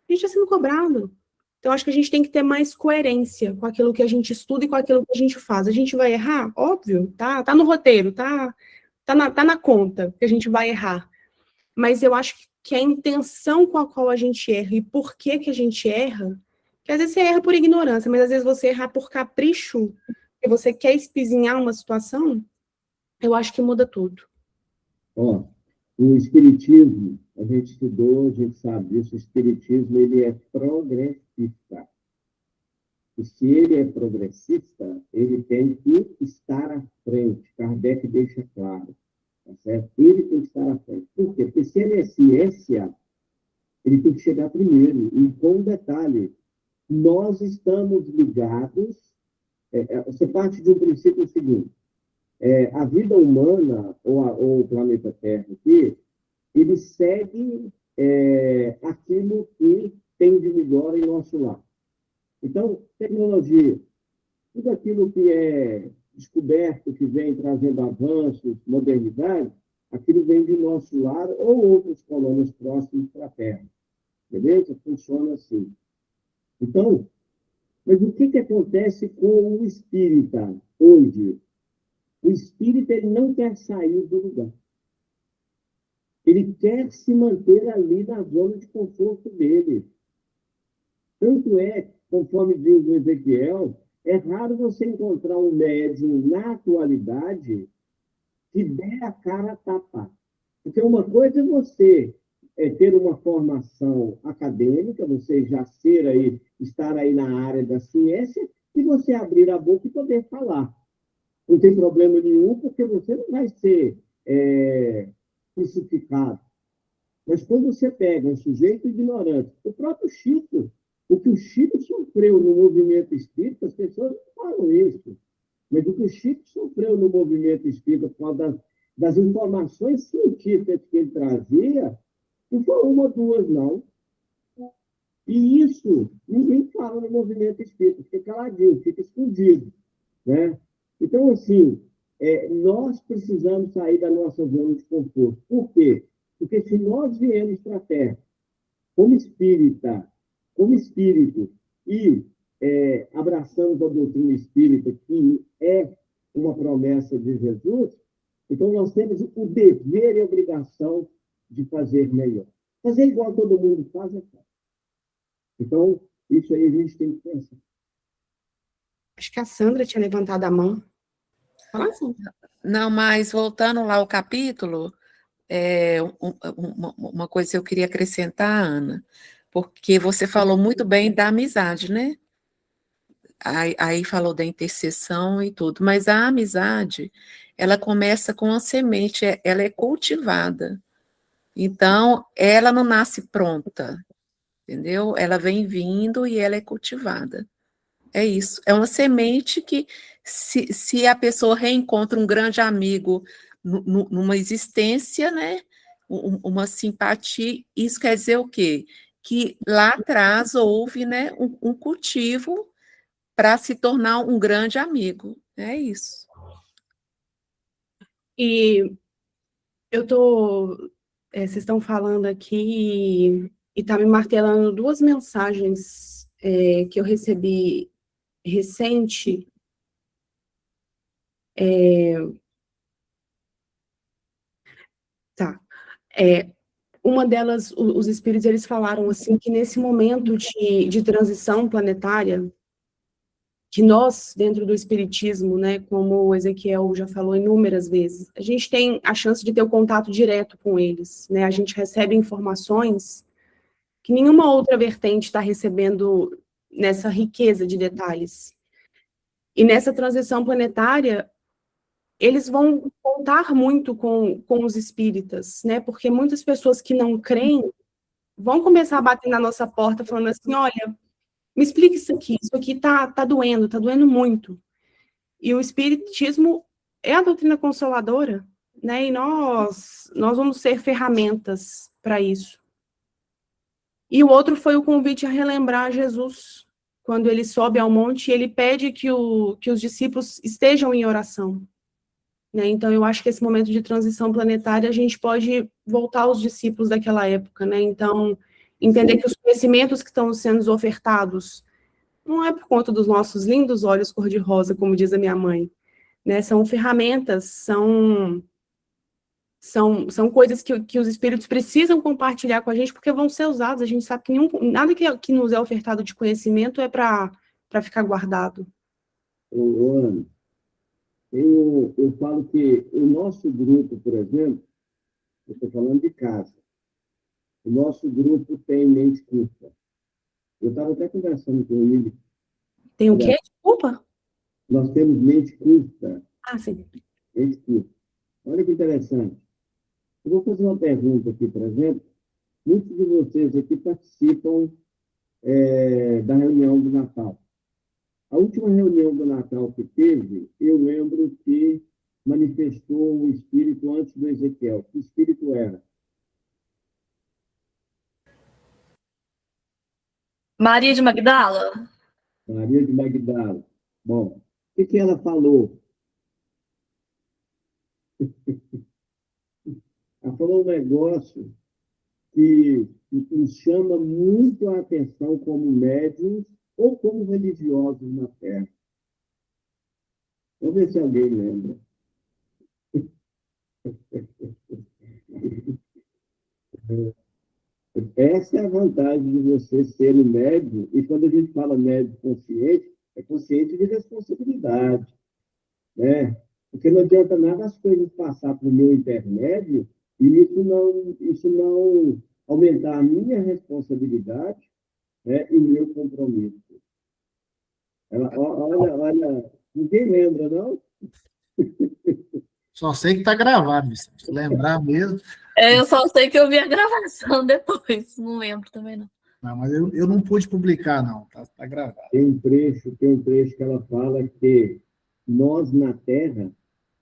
Speaker 4: A gente está sendo cobrado. Então, acho que a gente tem que ter mais coerência com aquilo que a gente estuda e com aquilo que a gente faz. A gente vai errar? Óbvio, tá no roteiro, tá na conta que a gente vai errar. Mas eu acho que a intenção com a qual a gente erra e por que a gente erra, que às vezes você erra por ignorância, mas às vezes você erra por capricho, que você quer espizinhar uma situação, eu acho que muda tudo.
Speaker 7: O espiritismo, a gente estudou, a gente sabe disso, o espiritismo ele é progressista. E se ele é progressista, ele tem que estar à frente. Kardec deixa claro. Tá certo? Ele tem que estar à frente. Por quê? Porque se ele é ciência, ele tem que chegar primeiro. E com um detalhe, nós estamos ligados, você parte de um princípio seguinte, a vida humana, ou o planeta Terra aqui, ele segue aquilo que tem de melhor em nosso lar. Então, tecnologia, tudo aquilo que é descoberto, que vem trazendo avanços, modernidade, aquilo vem de nosso lar ou outras colônias próximas para a Terra. Beleza? Funciona assim. Então, mas o que acontece com o espírita hoje? O espírita ele não quer sair do lugar. Ele quer se manter ali na zona de conforto dele. Tanto é, conforme diz o Ezequiel, é raro você encontrar um médium na atualidade que dê a cara a tapa. Porque uma coisa é você ter uma formação acadêmica, você já estar aí na área da ciência, e você abrir a boca e poder falar. Não tem problema nenhum, porque você não vai ser crucificado. Mas quando você pega um sujeito ignorante, o próprio Chico, o que o Chico sofreu no movimento espírita, as pessoas não falam isso, mas o que o Chico sofreu no movimento espírita por causa das informações científicas que ele trazia, não foi uma ou duas, não. E isso ninguém fala no movimento espírita, fica caladinho, fica escondido, né? Então, assim, nós precisamos sair da nossa zona de conforto. Por quê? Porque se nós viemos para a Terra como espírita, como espírito, e abraçamos a doutrina espírita, que é uma promessa de Jesus, então nós temos o dever e a obrigação de fazer melhor. Fazer igual todo mundo faz é fácil. Então, isso aí a gente tem que pensar.
Speaker 4: Acho que a Sandra tinha levantado a mão. Fala assim.
Speaker 6: Não, mas voltando lá ao capítulo, uma coisa que eu queria acrescentar, Ana, porque você falou muito bem da amizade, né? Aí falou da intercessão e tudo, mas a amizade, ela começa com a semente, ela é cultivada. Então, ela não nasce pronta, entendeu? Ela vem vindo e ela é cultivada. É isso. É uma semente que, se a pessoa reencontra um grande amigo numa existência, né? Uma simpatia, isso quer dizer o quê? Que lá atrás houve, né, um cultivo para se tornar um grande amigo. É isso.
Speaker 4: E vocês estão falando aqui e está me martelando duas mensagens que eu recebi recente. Tá. Uma delas, os espíritos, eles falaram assim que nesse momento de transição planetária, que nós, dentro do espiritismo, né, como o Ezequiel já falou inúmeras vezes, a gente tem a chance de ter o contato direto com eles, né? A gente recebe informações que nenhuma outra vertente está recebendo nessa riqueza de detalhes. E nessa transição planetária, eles vão contar muito com os espíritas, né? Porque muitas pessoas que não creem vão começar a bater na nossa porta falando assim, olha, me explica isso aqui tá doendo muito. E o espiritismo é a doutrina consoladora, né? E nós vamos ser ferramentas para isso. E o outro foi o convite a relembrar Jesus, quando ele sobe ao monte e ele pede que os discípulos estejam em oração. Né? Então, eu acho que esse momento de transição planetária, a gente pode voltar aos discípulos daquela época. Né? Então, entender que os conhecimentos que estão sendo ofertados não é por conta dos nossos lindos olhos cor-de-rosa, como diz a minha mãe. Né? São ferramentas, são coisas que os espíritos precisam compartilhar com a gente, porque vão ser usados. A gente sabe que nada que nos é ofertado de conhecimento é para ficar guardado.
Speaker 7: Ana, eu falo que o nosso grupo, por exemplo, eu estou falando de casa, o nosso grupo tem mente curta. Eu estava até conversando com ele.
Speaker 4: Tem o quê? Desculpa?
Speaker 7: Nós temos mente curta.
Speaker 4: Ah, sim.
Speaker 7: Mente curta. Olha que interessante. Eu vou fazer uma pergunta aqui, por exemplo. Muitos de vocês aqui participam da reunião do Natal. A última reunião do Natal que teve, eu lembro que manifestou o espírito antes do Ezequiel. Que espírito era?
Speaker 2: Maria de Magdala?
Speaker 7: Maria de Magdala. Bom, o que ela falou? Ela falou um negócio que nos chama muito a atenção como médiuns ou como religiosos na Terra. Vamos ver se alguém lembra. Essa é a vantagem de você ser um médium, e quando a gente fala médium consciente, é consciente de responsabilidade, né? Porque não adianta nada as coisas passar por meu intermédio e isso não aumentar a minha responsabilidade, né, e meu compromisso. Olha, ninguém lembra, não?
Speaker 1: Só sei que está gravado, Vicente. Se lembrar mesmo.
Speaker 2: Eu só sei que eu vi a gravação depois, não lembro também não.
Speaker 1: Não, mas eu não pude publicar, não. Tá gravado.
Speaker 7: Tem um trecho que ela fala que nós, na Terra,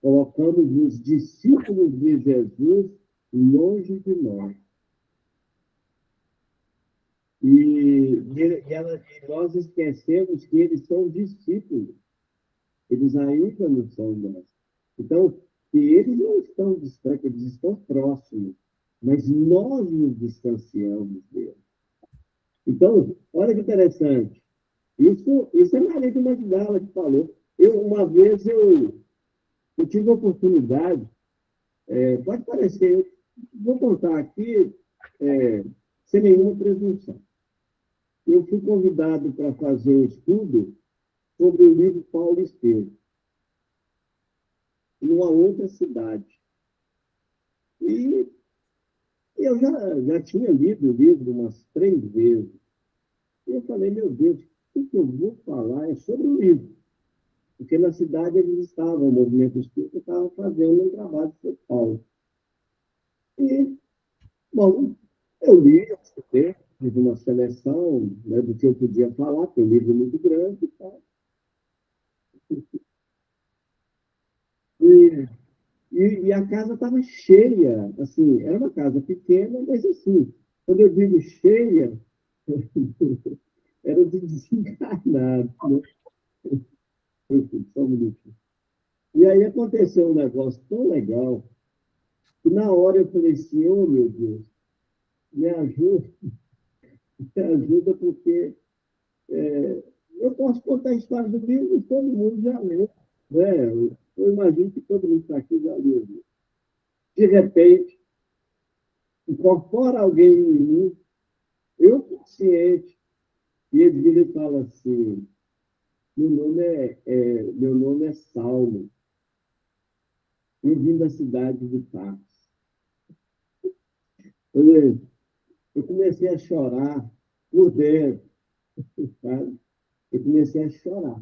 Speaker 7: colocamos os discípulos de Jesus longe de nós. E nós esquecemos que eles são discípulos. Eles ainda não são nós. Então, que eles não estão distantes, eles estão próximos, mas nós nos distanciamos deles. Então, olha que interessante. Isso é Maria de Magdala que falou. Uma vez eu tive a oportunidade, pode parecer, eu vou contar aqui, sem nenhuma presunção. Eu fui convidado para fazer um estudo sobre o livro Paulo Estevam, em uma outra cidade. E eu já tinha lido o livro umas 3 vezes. E eu falei, meu Deus, o que eu vou falar é sobre o livro. Porque na cidade eles estavam, o movimento espírita estava fazendo um trabalho sobre Paulo. E, bom, eu li, eu estudei, fiz uma seleção, né, do que eu podia falar, porque o livro é muito grande e tal. E a casa estava cheia, assim, era uma casa pequena, mas assim, quando eu digo cheia, era de desencarnado, né? Só um minutinho. E aí aconteceu um negócio tão legal, que na hora eu falei assim, oh meu Deus, me ajuda porque eu posso contar a história do livro e todo mundo já leu. Né? Eu imagino que todo mundo está aqui já leu. De repente, incorpora alguém em mim, eu consciente, e ele vira e fala assim, meu nome é Saulo, eu vim da cidade de Tarso. Eu comecei a chorar por dentro, sabe? Eu comecei a chorar,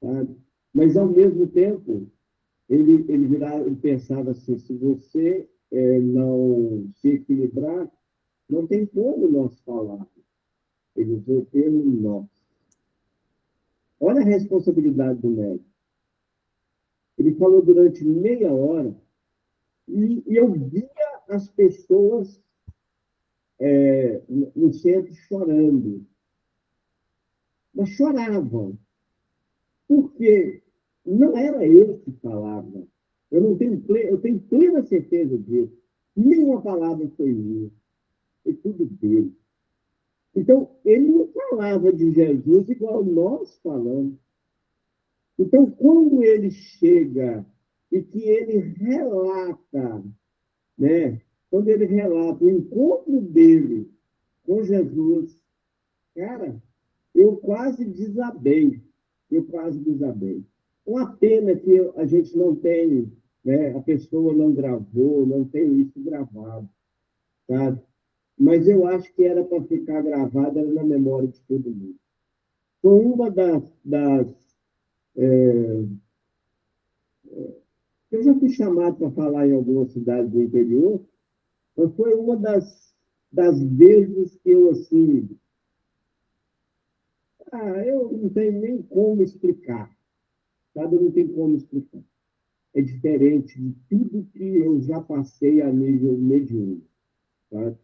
Speaker 7: sabe? Mas, ao mesmo tempo, ele pensava assim, se você não se equilibrar, não tem como nós falar. Ele usou o termo nós. Olha a responsabilidade do médico. Ele falou durante meia hora e eu via as pessoas no centro chorando. Mas choravam. Porque não era eu que falava. Eu tenho plena certeza disso. Nenhuma palavra foi minha. Foi tudo dele. Então, ele não falava de Jesus igual nós falamos. Então, quando ele chega e que ele relata, né? Quando ele relata o encontro dele com Jesus, cara, eu quase desabei. Eu quase desabei. Uma pena que a gente não tem, né? A pessoa não gravou, não tem isso gravado, sabe? Mas eu acho que era para ficar gravado, era na memória de todo mundo. Foi uma eu já fui chamado para falar em alguma cidade do interior, mas foi uma das vezes que eu, assim, eu não tenho nem como explicar, sabe? Eu não tenho como explicar. É diferente de tudo que eu já passei a nível mediúnico, tá?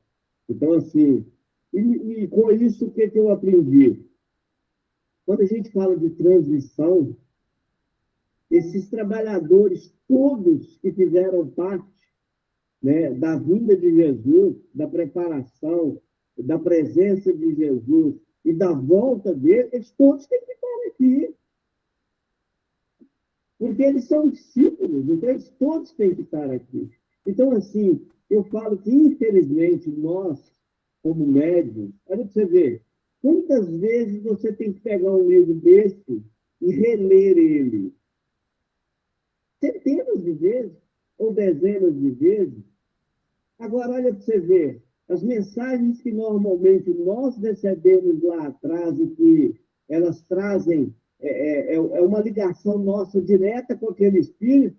Speaker 7: Então, assim, e com isso, o que eu aprendi? Quando a gente fala de transmissão, esses trabalhadores todos que fizeram parte, né, da vinda de Jesus, da preparação, da presença de Jesus e da volta dele, eles todos têm que estar aqui. Porque eles são discípulos, então eles todos têm que estar aqui. Então, assim, eu falo que, infelizmente, nós, como médios, olha para você ver, quantas vezes você tem que pegar um livro desse e reler ele? Centenas de vezes, ou dezenas de vezes. Agora, olha para você ver, as mensagens que normalmente nós recebemos lá atrás e que elas trazem uma ligação nossa direta com aquele espírito,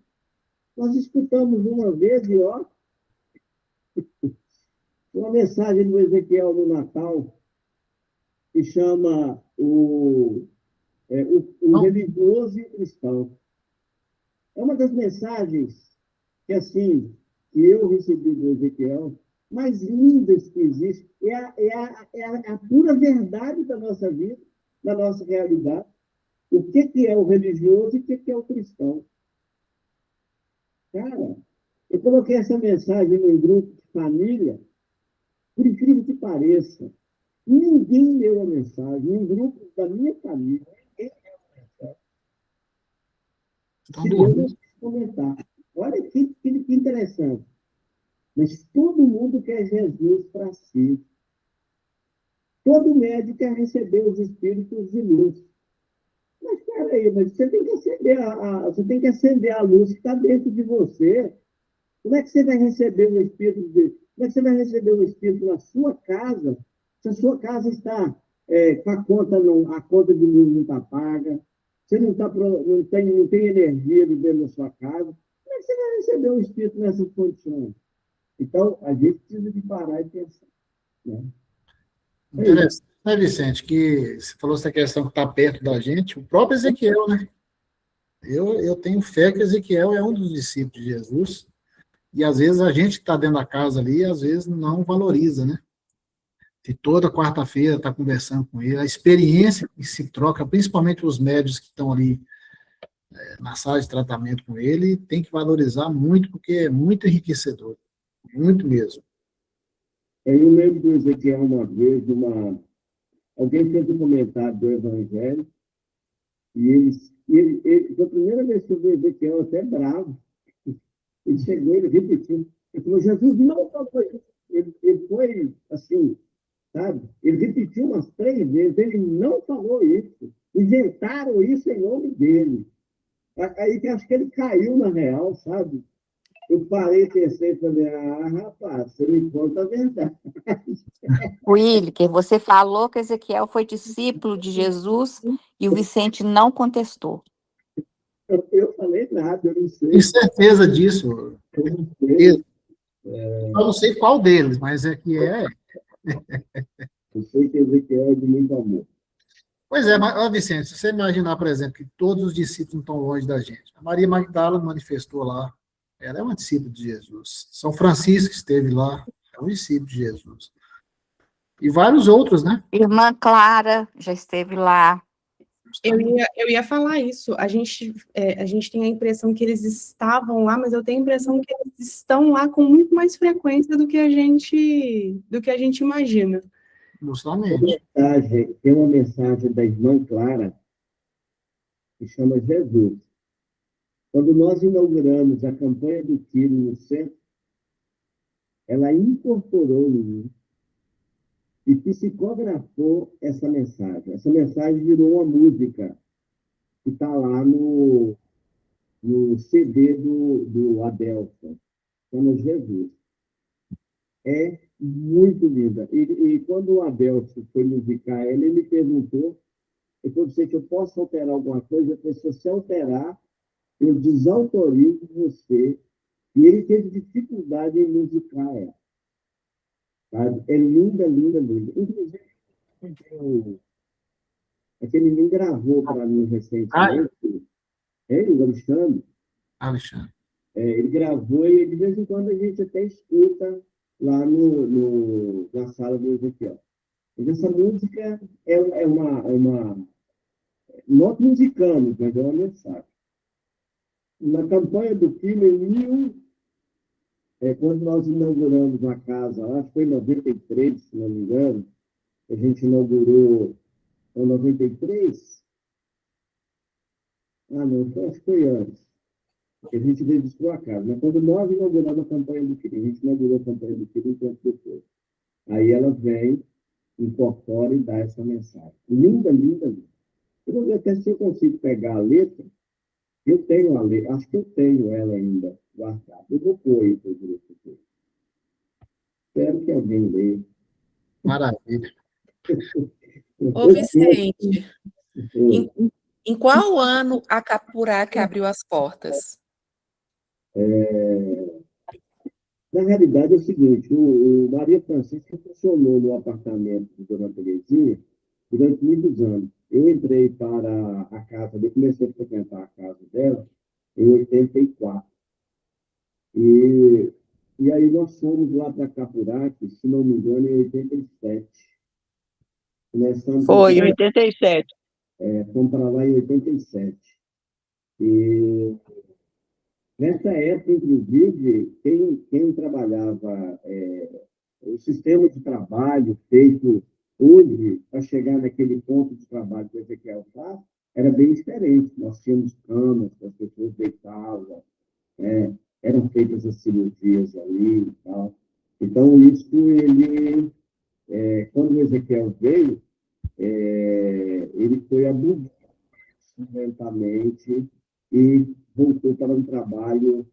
Speaker 7: nós escutamos uma vez e, ó, uma mensagem do Ezequiel no Natal, que chama o religioso e o cristão. É uma das mensagens que, assim, que eu recebi do Ezequiel, mais lindas que existe, é a pura verdade da nossa vida, da nossa realidade. O que é o religioso e o que é o cristão. Cara, eu coloquei essa mensagem num grupo de família, por incrível que pareça, ninguém leu a mensagem, num grupo da minha família, ninguém leu a mensagem.
Speaker 1: Então,
Speaker 7: Se eu não comentar. Olha que interessante. Mas todo mundo quer Jesus para si. Todo médico quer receber os espíritos de luz. Mas, peraí, mas você tem que acender a luz que está dentro de você. Como é que você vai receber o espírito como é que você vai receber o espírito na sua casa, se a sua casa está com a conta de luz não está paga, você não tem energia dentro da sua casa, como é que você vai receber o espírito nessas condições? Então, a gente precisa de parar e pensar. Né?
Speaker 1: interessante, né, Vicente, que você falou essa questão que está perto da gente, o próprio Ezequiel, né? Eu tenho fé que Ezequiel é um dos discípulos de Jesus, e às vezes a gente está dentro da casa ali, às vezes não valoriza, né? E toda quarta-feira está conversando com ele, a experiência que se troca, principalmente os médicos que estão ali na sala de tratamento com ele, tem que valorizar muito, porque é muito enriquecedor, muito mesmo.
Speaker 7: Eu lembro do Ezequiel uma vez, alguém fez um comentário do Evangelho, e ele foi a primeira vez que eu vi Ezequiel até bravo. Ele chegou, ele repetiu. Ele falou, Jesus não falou isso. Ele foi assim, sabe? Ele repetiu umas 3 vezes, ele não falou isso. Inventaram isso em nome dele. Aí que acho que ele caiu na real, sabe? Eu parei, pensei e falei, rapaz, você me conta a verdade.
Speaker 3: Wilker, você falou que Ezequiel foi discípulo de Jesus e o Vicente não contestou.
Speaker 7: Eu falei nada, eu não sei.
Speaker 1: Tenho certeza disso.
Speaker 7: Eu não sei.
Speaker 1: Eu não sei qual deles, mas é que é.
Speaker 7: Eu sei que Ezequiel é de muito amor.
Speaker 1: Pois é, mas, ó, Vicente, se você imaginar, por exemplo, que todos os discípulos não estão longe da gente. A Maria Magdala manifestou lá, ela é uma discípula de Jesus. São Francisco esteve lá, é um discípulo de Jesus. E vários outros, né?
Speaker 3: Irmã Clara já esteve lá.
Speaker 4: Eu ia falar isso. A gente tem a impressão que eles estavam lá, mas eu tenho a impressão que eles estão lá com muito mais frequência do que a gente imagina.
Speaker 1: Justamente.
Speaker 7: Tem uma mensagem da irmã Clara que chama Jesus. Quando nós inauguramos a campanha do Tiro no centro, ela incorporou em mim e psicografou essa mensagem. Essa mensagem virou uma música que está lá no CD do Adelson, chama Jesus. É muito linda. E quando o Adelson foi musicar ela, ele me perguntou, eu falei, que eu posso alterar alguma coisa? Eu falei, se você alterar, eu desautorizo você. E ele teve dificuldade em musicar ela. Sabe? É linda, linda, linda. Inclusive, aquele menino gravou para mim recentemente, o Alexandre.
Speaker 1: Alexandre.
Speaker 7: Ele gravou e de vez em quando a gente até escuta lá na sala do Ezequiel. Mas essa música é uma nós musicamos, mas é uma mensagem. Na campanha do filme, quando nós inauguramos a casa, acho que foi em 93, se não me engano, a gente inaugurou em 93. Não, acho que foi antes. A gente registrou a casa. Mas quando nós inauguramos a campanha do filme, a gente inaugurou a campanha do filme um tempo depois. Aí ela vem, incorpora e dá essa mensagem. Linda, linda, linda. Eu vou ver até se eu consigo pegar a letra. Eu tenho a letra, acho que eu tenho ela ainda guardada. Eu vou pôr aí para o grupo. espero que alguém leia.
Speaker 1: Maravilha.
Speaker 6: Ô, Vicente, em qual ano a Capurac abriu as portas?
Speaker 7: Na realidade, é o seguinte, o Maria Francisca funcionou no apartamento de Dona Terezinha durante muitos anos. Eu entrei para a casa dele, comecei a frequentar a casa dela em 84. E aí nós fomos lá para Capurac, se não me engano, em 87. Começamos
Speaker 3: Foi, em 87.
Speaker 7: fomos para lá em 87. E nessa época, inclusive, quem trabalhava, o sistema de trabalho feito hoje, para chegar naquele ponto de trabalho que o Ezequiel faz, era bem diferente. Nós tínhamos camas, as pessoas deitavam, eram feitas as cirurgias ali e tal. Então, isso, quando o Ezequiel veio, ele foi abolido lentamente e voltou para um trabalho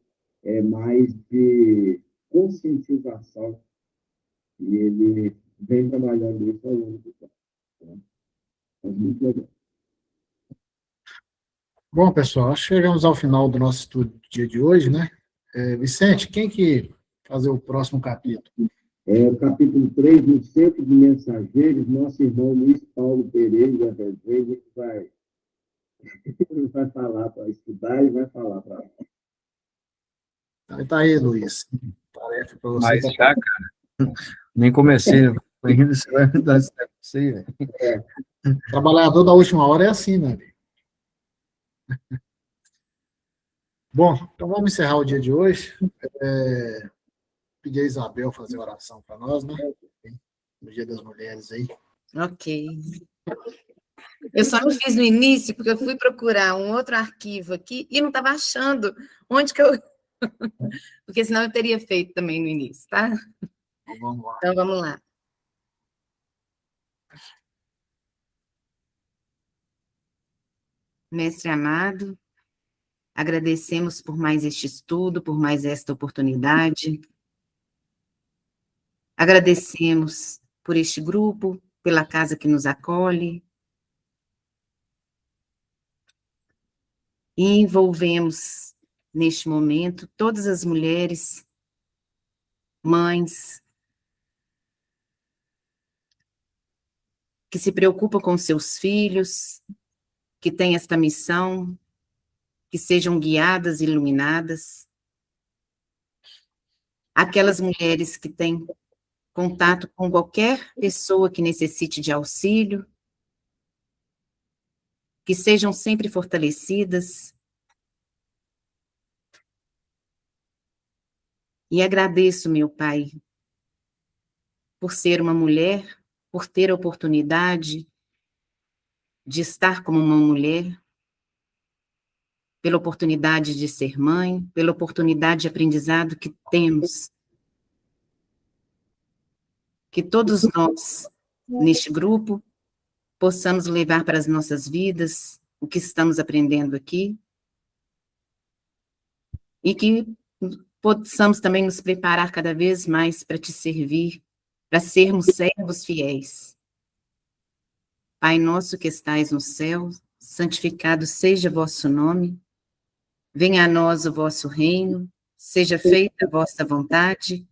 Speaker 7: mais de conscientização. E ele vem trabalhando isso ao longo do tempo. Né? Mas muito legal.
Speaker 1: Bom, pessoal, acho que chegamos ao final do nosso estudo do dia de hoje, né? Vicente, quem que fazer o próximo capítulo?
Speaker 7: O capítulo 3, no Centro de Mensageiros, nosso irmão Luiz Paulo Pereira que vai falar para estudar e vai falar para...
Speaker 1: Então, tá aí, Luiz. Tarefa para você.
Speaker 8: Mas já, cara, nem comecei ainda, você vai me dar esse tempo pra você, velho.
Speaker 1: Trabalhador da última hora é assim, né? Bom, então vamos encerrar o dia de hoje. Pedir a Isabel fazer oração para nós, né? No Dia das Mulheres aí.
Speaker 9: Ok. Eu só não fiz no início, porque eu fui procurar um outro arquivo aqui e não estava achando onde que eu... Porque senão eu teria feito também no início, tá?
Speaker 1: Então vamos lá.
Speaker 9: Então, vamos lá. Mestre amado, agradecemos por mais este estudo, por mais esta oportunidade. Agradecemos por este grupo, pela casa que nos acolhe. E envolvemos, neste momento, todas as mulheres, mães, que se preocupam com seus filhos, que têm esta missão, que sejam guiadas e iluminadas. Aquelas mulheres que têm contato com qualquer pessoa que necessite de auxílio, que sejam sempre fortalecidas. E agradeço, meu Pai, por ser uma mulher, por ter a oportunidade de estar como uma mulher, pela oportunidade de ser mãe, pela oportunidade de aprendizado que temos. Que todos nós, neste grupo, possamos levar para as nossas vidas o que estamos aprendendo aqui e que possamos também nos preparar cada vez mais para te servir, para sermos servos fiéis. Pai nosso que estais no céu, santificado seja vosso nome, venha a nós o vosso reino, seja feita a vossa vontade,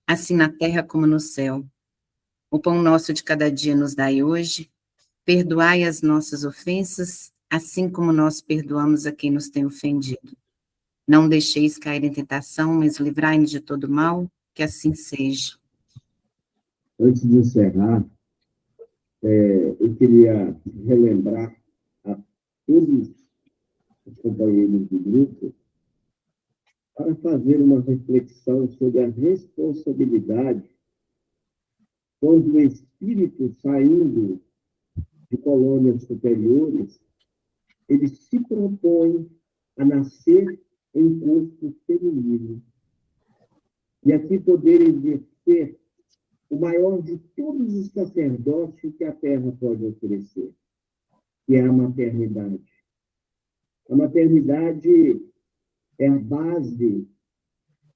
Speaker 9: assim na terra como no céu. O pão nosso de cada dia nos dai hoje, perdoai as nossas ofensas, assim como nós perdoamos a quem nos tem ofendido. Não deixeis cair em tentação, mas livrai-nos de todo mal, que assim seja.
Speaker 7: Antes de encerrar, eu queria relembrar a todos os companheiros do grupo para fazer uma reflexão sobre a responsabilidade quando o espírito, saindo de colônias superiores, ele se propõe a nascer em corpo feminino. E aqui poder exercer o maior de todos os sacerdotes que a Terra pode oferecer, que é a maternidade. A maternidade é a base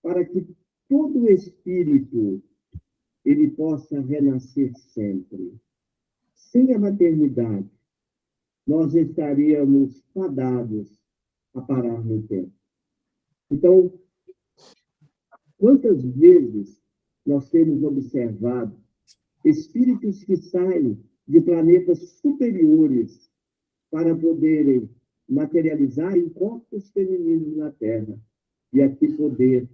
Speaker 7: para que todo espírito ele possa renascer sempre. Sem a maternidade, nós estaríamos fadados a parar no tempo. Então, quantas vezes nós temos observado espíritos que saem de planetas superiores para poderem materializar em corpos femininos na Terra e aqui poder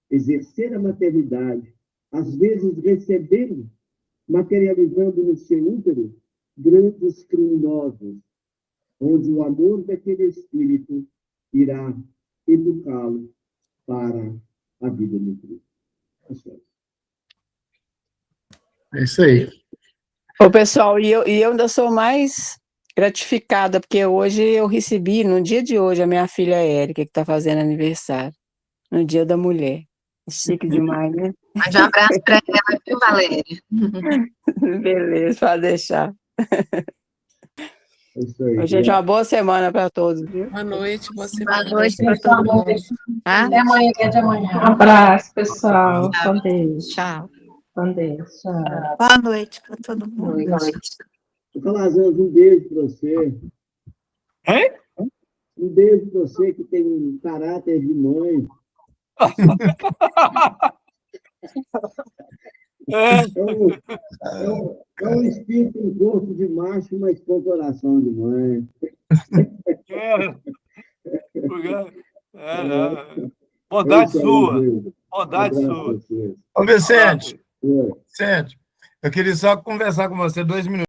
Speaker 7: exercer a maternidade, às vezes recebendo, materializando no seu útero, grandes criminosos, onde o amor daquele espírito irá educá-lo para a vida no Cristo.
Speaker 1: É isso aí.
Speaker 10: Ô, pessoal, e eu ainda sou mais gratificada, porque hoje eu recebi, no dia de hoje, a minha filha Érica, que está fazendo aniversário, no Dia da Mulher. Chique demais, né?
Speaker 9: Mande um abraço para ela, viu, Valéria?
Speaker 10: Beleza, pode deixar.
Speaker 7: É isso aí.
Speaker 10: Gente, uma boa semana para todos, viu?
Speaker 6: Boa noite,
Speaker 9: Boa
Speaker 6: semana.
Speaker 9: noite para todo mundo. Tá?
Speaker 5: Até amanhã, dia de amanhã.
Speaker 11: Um abraço, pessoal. Com Deus.
Speaker 3: Tchau.
Speaker 11: Com Deus. Tchau.
Speaker 3: Boa noite para todo mundo.
Speaker 11: Boa noite.
Speaker 7: Calazans, um beijo para você.
Speaker 8: Hein?
Speaker 7: Um beijo para você que tem um caráter de mãe. É um espírito em corpo de macho, mas com coração de mãe.
Speaker 12: Bondade sua. Bondade sua.
Speaker 8: Ô, Vicente, Vicente, eu queria só conversar com você 2 minutos.